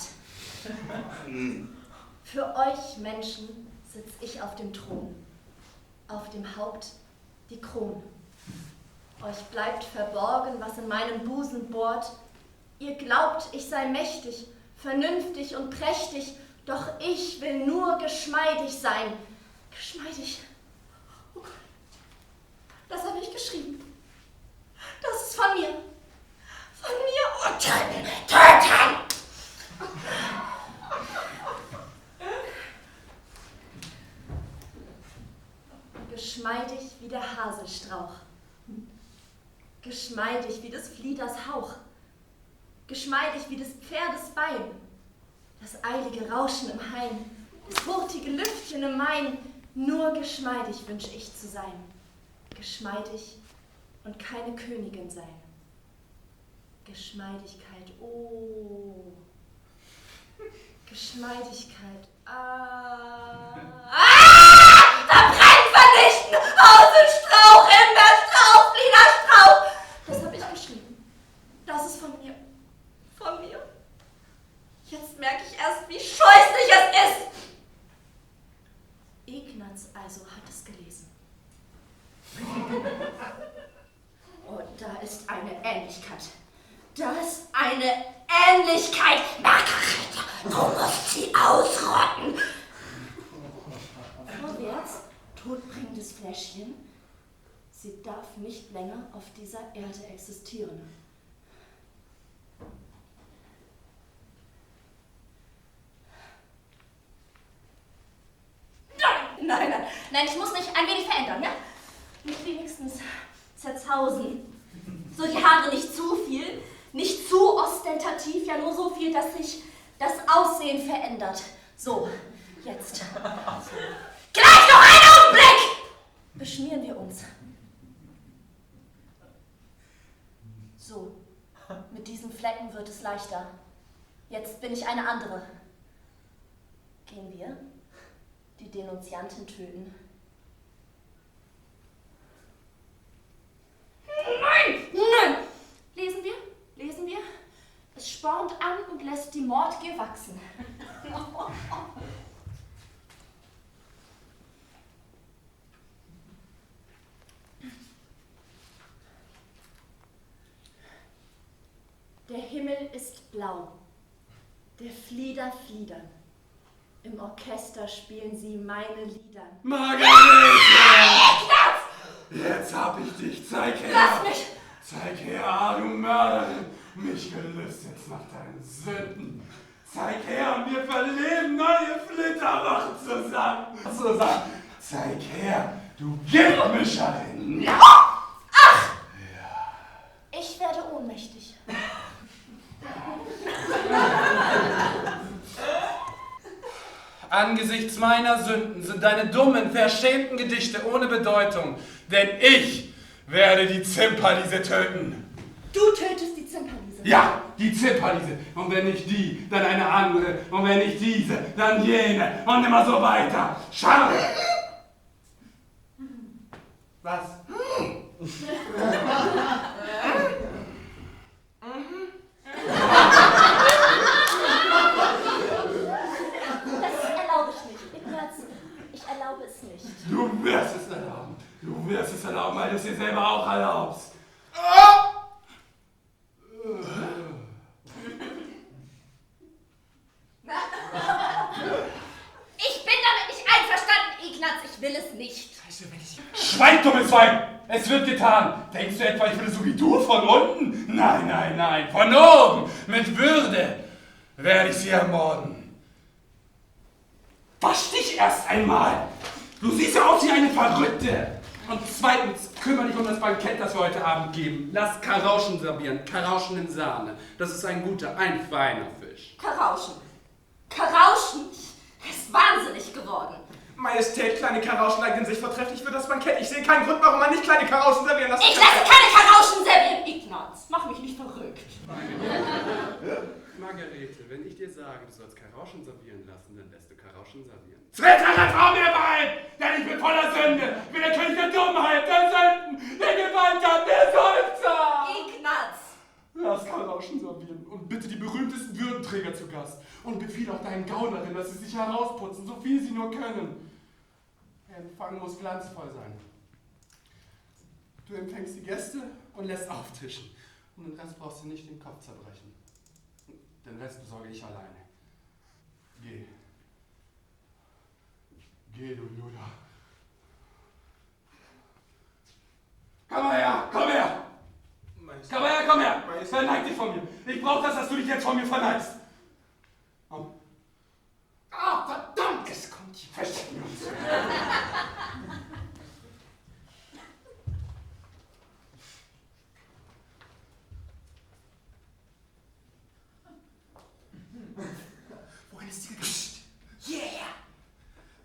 Für euch Menschen sitz ich auf dem Thron, auf dem Haupt die Krone. Euch bleibt verborgen, was in meinem Busen bohrt. Ihr glaubt, ich sei mächtig, vernünftig und prächtig, doch ich will nur geschmeidig sein. Geschmeidig. Oh Gott, das habe ich geschrieben. Das ist von mir. Von mir und töten, töten! Geschmeidig wie der Haselstrauch, geschmeidig wie des Flieders Hauch, geschmeidig wie des Pferdes Bein, das eilige Rauschen im Hain, das hurtige Lüftchen im Main, nur geschmeidig wünsch ich zu sein, geschmeidig und keine Königin sein. Geschmeidigkeit, oh, Geschmeidigkeit, verbrennt, vernichten, Haselstrauch, Himbeerstrauch, Fliederstrauch. Das habe ich geschrieben. Das ist von mir. Von mir. Jetzt merke ich erst, wie scheußlich es ist. Ignaz also hat es gelesen. Und da ist eine Ähnlichkeit. Da ist eine Ähnlichkeit. Margarete, du musst sie ausrotten. Vorwärts, todbringendes Fläschchen. Sie darf nicht länger auf dieser Erde existieren. Nein, ich muss mich ein wenig verändern, ja? Mich wenigstens zerzausen. So die Haare nicht zu viel, nicht zu ostentativ, ja nur so viel, dass sich das Aussehen verändert. So, jetzt. Gleich noch einen Augenblick! Beschmieren wir uns. So, mit diesen Flecken wird es leichter. Jetzt bin ich eine andere. Gehen wir die Denunziantin töten? Nein! Lesen wir? Es spornt an und lässt die Mordgier wachsen. Der Himmel ist blau, der Flieder fliedern. Im Orchester spielen sie meine Lieder. Margarete! Jetzt hab ich dich, zeig her! Lass mich! Zeig her, du Mörderin! Mich gelüstet nach deinen Sünden! Zeig her und wir verleben neue Flitterwochen zusammen! Zeig her, du Giftmischerin! Ja! Ach! Ja. Ich werde ohnmächtig. Angesichts meiner Sünden sind deine dummen, verschämten Gedichte ohne Bedeutung, denn ich werde die Zimperliese töten. Du tötest die Zimperliese? Ja, die Zimperliese. Und wenn nicht die, dann eine andere. Und wenn nicht diese, dann jene. Und immer so weiter. Schau! Was? Du wirst es erlauben. Du wirst es erlauben, weil du es dir selber auch erlaubst. Ich bin damit nicht einverstanden, Ignaz. Ich will es nicht. Schweig, dummes Weib! Es wird getan. Denkst du etwa, ich würde so wie du von unten? Nein, nein, nein. Von oben, mit Würde, werde ich sie ermorden. Wasch dich erst einmal. Du siehst ja aus wie eine Verrückte. Und zweitens, kümmere dich um das Bankett, das wir heute Abend geben. Lass Karauschen servieren, Karauschen in Sahne. Das ist ein guter, ein feiner Fisch. Karauschen. Karauschen? Er ist wahnsinnig geworden. Majestät, kleine Karauschen eignen sich vortrefflich für das Bankett. Ich sehe keinen Grund, warum man nicht kleine Karauschen servieren lassen Ich lasse keine Karauschen servieren, Ignaz. Mach mich nicht verrückt. Margarete, wenn ich dir sage, du sollst kein Rauschen servieren lassen, dann lässt du kein Rauschen servieren. Tritt alle vor mir bei! Denn ich bin voller Sünde! Ich bin der König der Dummheit, der Sünden, der Gewalttat, der Seufzer! Ignaz! Lass kein Rauschen servieren und bitte die berühmtesten Würdenträger zu Gast. Und befiehl auch deinen Gaunerinnen, dass sie sich herausputzen, so viel sie nur können. Der Empfang muss glanzvoll sein. Du empfängst die Gäste und lässt auftischen. Und den Rest brauchst du nicht den Kopf zerbrechen. Den Rest besorge ich alleine. Geh. Geh, du Judah. Komm her, komm her! Komm her, komm her! Verneig dich von mir! Ich brauche das, dass du dich jetzt von mir verneigst! Komm. Ah, verdammt! Es kommt hier. Verstecken uns! Wohin ist sie gegangen? Yeah!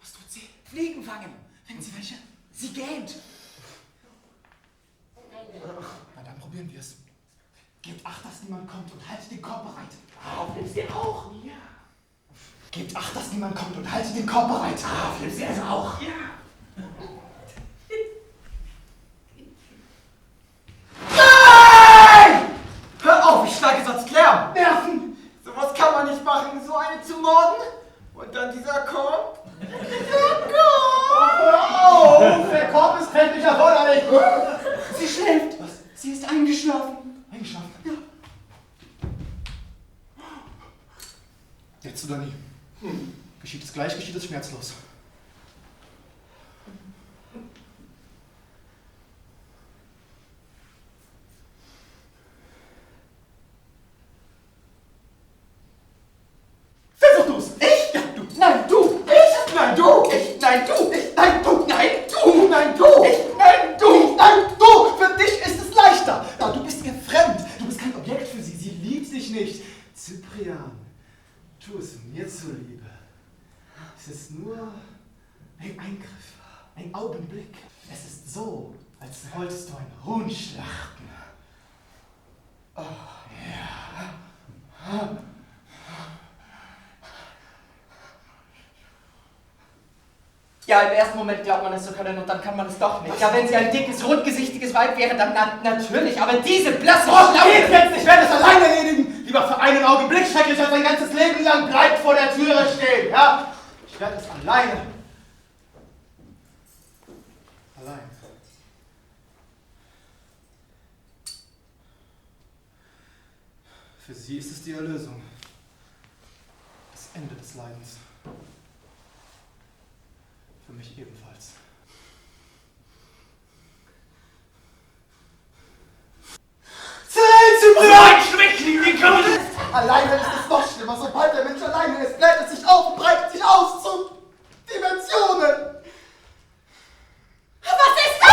Was tut sie? Fliegen fangen. Fängt sie welche? Sie gähnt. Na dann probieren wir es. Gebt Acht, dass niemand kommt und haltet den Korb bereit. Auf nimmst du auch. Ja. Gebt Acht, dass niemand kommt und haltet den Korb bereit. Auf nimmst du also auch. Ja. Nein! Hör auf, ich schlage sonst Lärm. Nerven! Sowas kann man nicht machen, so eine zu morden. Und dann dieser Korb. Hör auf! Der Korb ist täglich erforderlich. Sie schläft. Was? Sie ist eingeschlafen. Eingeschlafen? Ja. Jetzt oder nie. Geschieht es gleich, geschieht es schmerzlos. Versuch du's! Ich? Ja, du! Nein, du! Ich? Nein, du! Ich? Nein, du! Ich? Nein, du! Nein, du! Nein, du! Ich? Nein, du! Nein, du! Für dich ist es leichter! Ja, du bist ihr fremd! Du bist kein Objekt für sie! Sie liebt dich nicht! Cyprian, tu es mir zuliebe. Es ist nur ein Eingriff, ein Augenblick. Es ist so, als wolltest du ein Huhn schlachten. Oh, ja. Ja, im ersten Moment glaubt man es zu können und dann kann man es doch nicht. Ja, wenn sie ein dickes, rundgesichtiges Weib wäre, dann natürlich, aber diese blasse Geht jetzt, ich werde es alleine erledigen! Lieber für einen Augenblick schrecklich als ein ganzes Leben lang, bleibt vor der Türe stehen, ja? Ich werde es alleine. Allein. Für sie ist es die Erlösung. Das Ende des Leidens. Für mich ebenfalls. Alleine ist es noch schlimmer. Sobald der Mensch alleine ist, bläht es sich auf und breitet sich aus zu Dimensionen. Was ist das?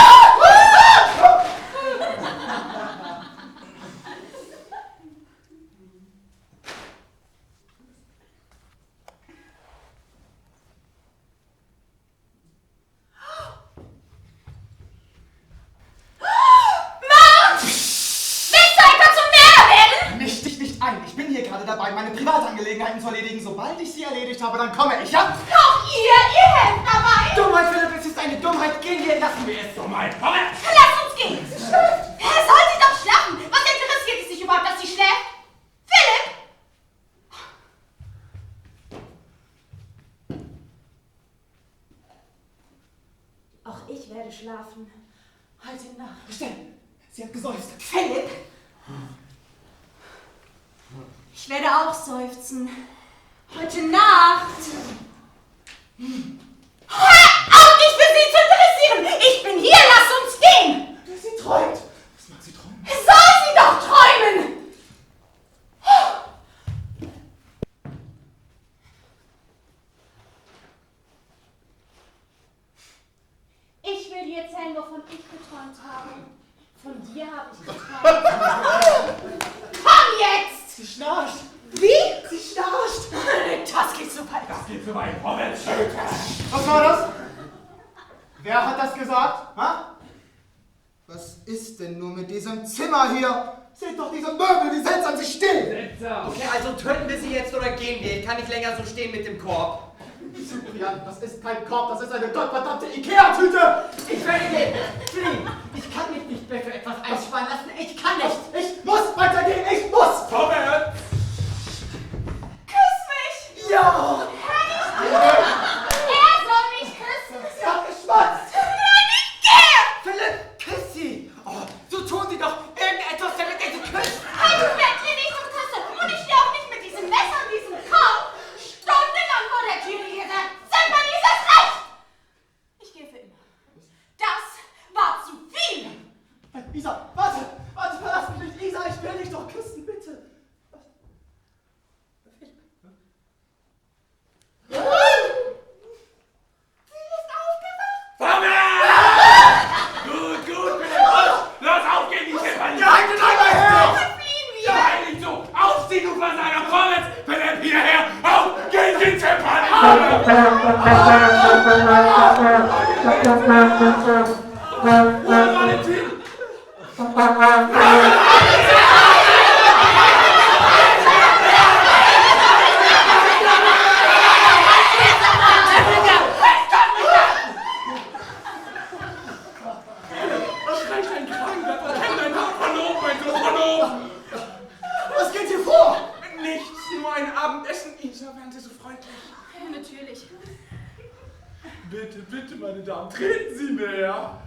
Misch dich nicht ein. Ich bin hier gerade dabei, meine Privatangelegenheiten zu erledigen. Sobald ich sie erledigt habe, dann komme ich, ja? Auch ihr helft dabei! Dummheit, Philipp, es ist eine Dummheit. Gehen wir, lassen wir es. Dummheit, komm her! Lass uns gehen! Er soll sie doch schlafen! Was interessiert es dich überhaupt, dass sie schläft? Philipp! Auch ich werde schlafen. Heute Nacht. Schnell! Sie hat geseufzt. Philipp! Ich werde auch seufzen. Heute Nacht. Hör auf, dich für sie zu interessieren! Ich bin hier, lass uns gehen! Sie träumt. Was mag sie träumen? Soll sie doch träumen! Ich will dir erzählen, wovon ich geträumt habe. Von dir habe ich geträumt. Komm jetzt! Sie schnarcht. Wie? Sie schnarcht. Das geht zu weit. Das geht zu weit. Vorwärts! Was war das? Wer hat das gesagt? Ha? Was ist denn nur mit diesem Zimmer hier? Seht doch diese Möbel, wie seltsam sie stehen! Okay, also töten wir sie jetzt oder gehen wir? Ich kann nicht länger so stehen mit dem Korb. Cyprian, das ist kein Korb, das ist eine gottverdammte Ikea-Tüte! Ich werde gehen. Fliehen. Ich kann mich nicht mehr für etwas einspannen lassen. Ich kann nicht. Ich muss weitergehen, ich muss! Vorwärts! Küss mich! Ja! Er soll mich küssen. Sie hat geschmatzt! Philipp, küss sie. Oh, so tun sie doch irgendetwas, damit er sie küsst. Halt du weg, hier nicht zum Küssen. Und ich stehe auch nicht mit diesem Messer und diesem Korb stundenlang vor der Tür hier. Sind mir dieses Recht! Ich gehe für immer. Das war zu viel! Isa, warte! Warte, verlass mich nicht! Isa, ich will dich doch küssen, bitte! Gut, bitte! Lass aufgehen, die Schiffer! Ja, haltet einmal her! Ja, halt nicht so! Aufziehen, du Versager! Vorwärts! Philipp, hierher! Auf! Gehen Sie ins Zimmer! Valentin! Was reicht ein Kranker? Verkennt ein Verloben, mein Sohn, verloben! Was geht hier vor? Nichts, nur ein Abendessen. Isa, wären Sie so freundlich. Ja, natürlich. Bitte, bitte, meine Damen, treten Sie näher!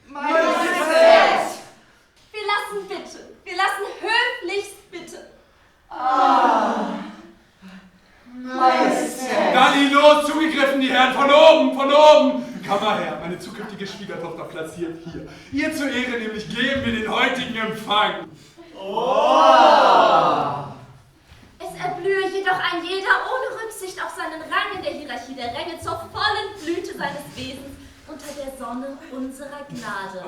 Majestät! Wir lassen bitte. Wir lassen höflichst bitte. Majestät! Dann los, zugegriffen, die Herren, von oben, von oben! Komm mal her, meine zukünftige Schwiegertochter platziert hier. Ihr zur Ehre nämlich geben wir den heutigen Empfang. Es erblühe jedoch ein jeder ohne Rücksicht auf seinen Rang in der Hierarchie der Ränge zur vollen Blüte seines Wesens unter der Sonne unserer Gnade.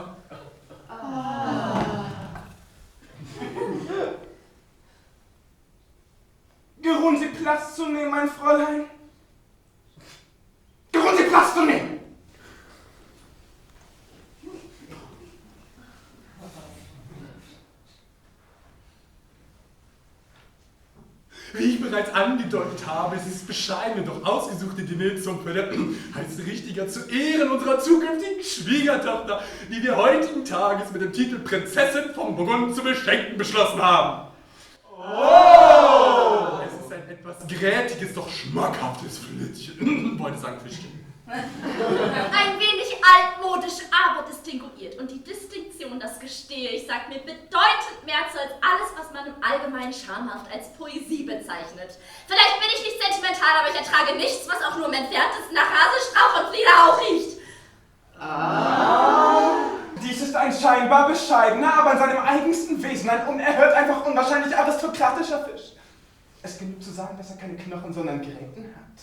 Geruhen Sie Platz zu nehmen, mein Fräulein? Geruhen Sie Platz zu nehmen! Wie ich bereits angedeutet habe, es ist bescheidene, doch ausgesuchte Diner zum heißt richtiger zu Ehren unserer zukünftigen Schwiegertochter, die wir heutigen Tages mit dem Titel Prinzessin von Burgund zu beschenken beschlossen haben. Oh! Es ist ein etwas grätiges, doch schmackhaftes Flittchen. Wollte sagen Fischchen. Ein wenig altmodisch, aber distinguiert. Und die Distinktion, das gestehe ich, sagt mir bedeutend mehr zu als alles, was man im Allgemeinen schamhaft als Poesie bezeichnet. Vielleicht bin ich nicht sentimental, aber ich ertrage nichts, was auch nur im entferntesten nach Hase, Strauch und Flieder auch riecht. Dies ist ein scheinbar bescheidener, aber in seinem eigensten Wesen ein unerhört, einfach unwahrscheinlich aristokratischer Fisch. Es genügt zu sagen, dass er keine Knochen, sondern Gräten hat.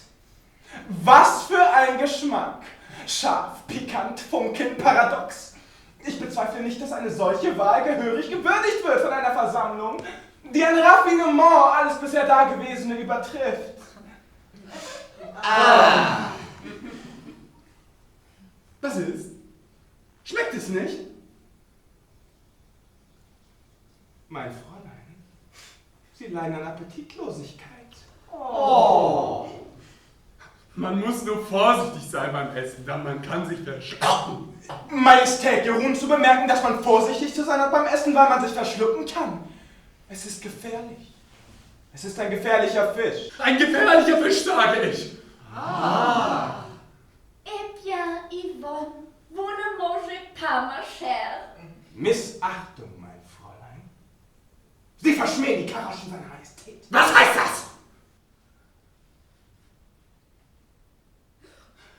Was für ein Geschmack! Scharf, pikant, funkelnd, paradox. Ich bezweifle nicht, dass eine solche Wahl gehörig gewürdigt wird von einer Versammlung, die an Raffinement alles bisher Dagewesene übertrifft. Was ist? Schmeckt es nicht? Mein Fräulein, Sie leiden an Appetitlosigkeit. Man muss nur vorsichtig sein beim Essen, denn man kann sich verschlucken. Majestät, geruhen zu bemerken, dass man vorsichtig zu sein hat beim Essen, weil man sich verschlucken kann. Es ist gefährlich. Es ist ein gefährlicher Fisch. Ein gefährlicher Fisch, sage ich. Eh bien, Yvonne, vous ne mangez pas, ma chère. Missachtung, mein Fräulein. Sie verschmähen die Karaschen seiner Majestät. Was heißt das?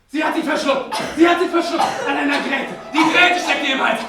Sie hat sich verschluckt! Sie hat sich verschluckt! An einer Gräte! Die Gräte steckt ihr im Hals!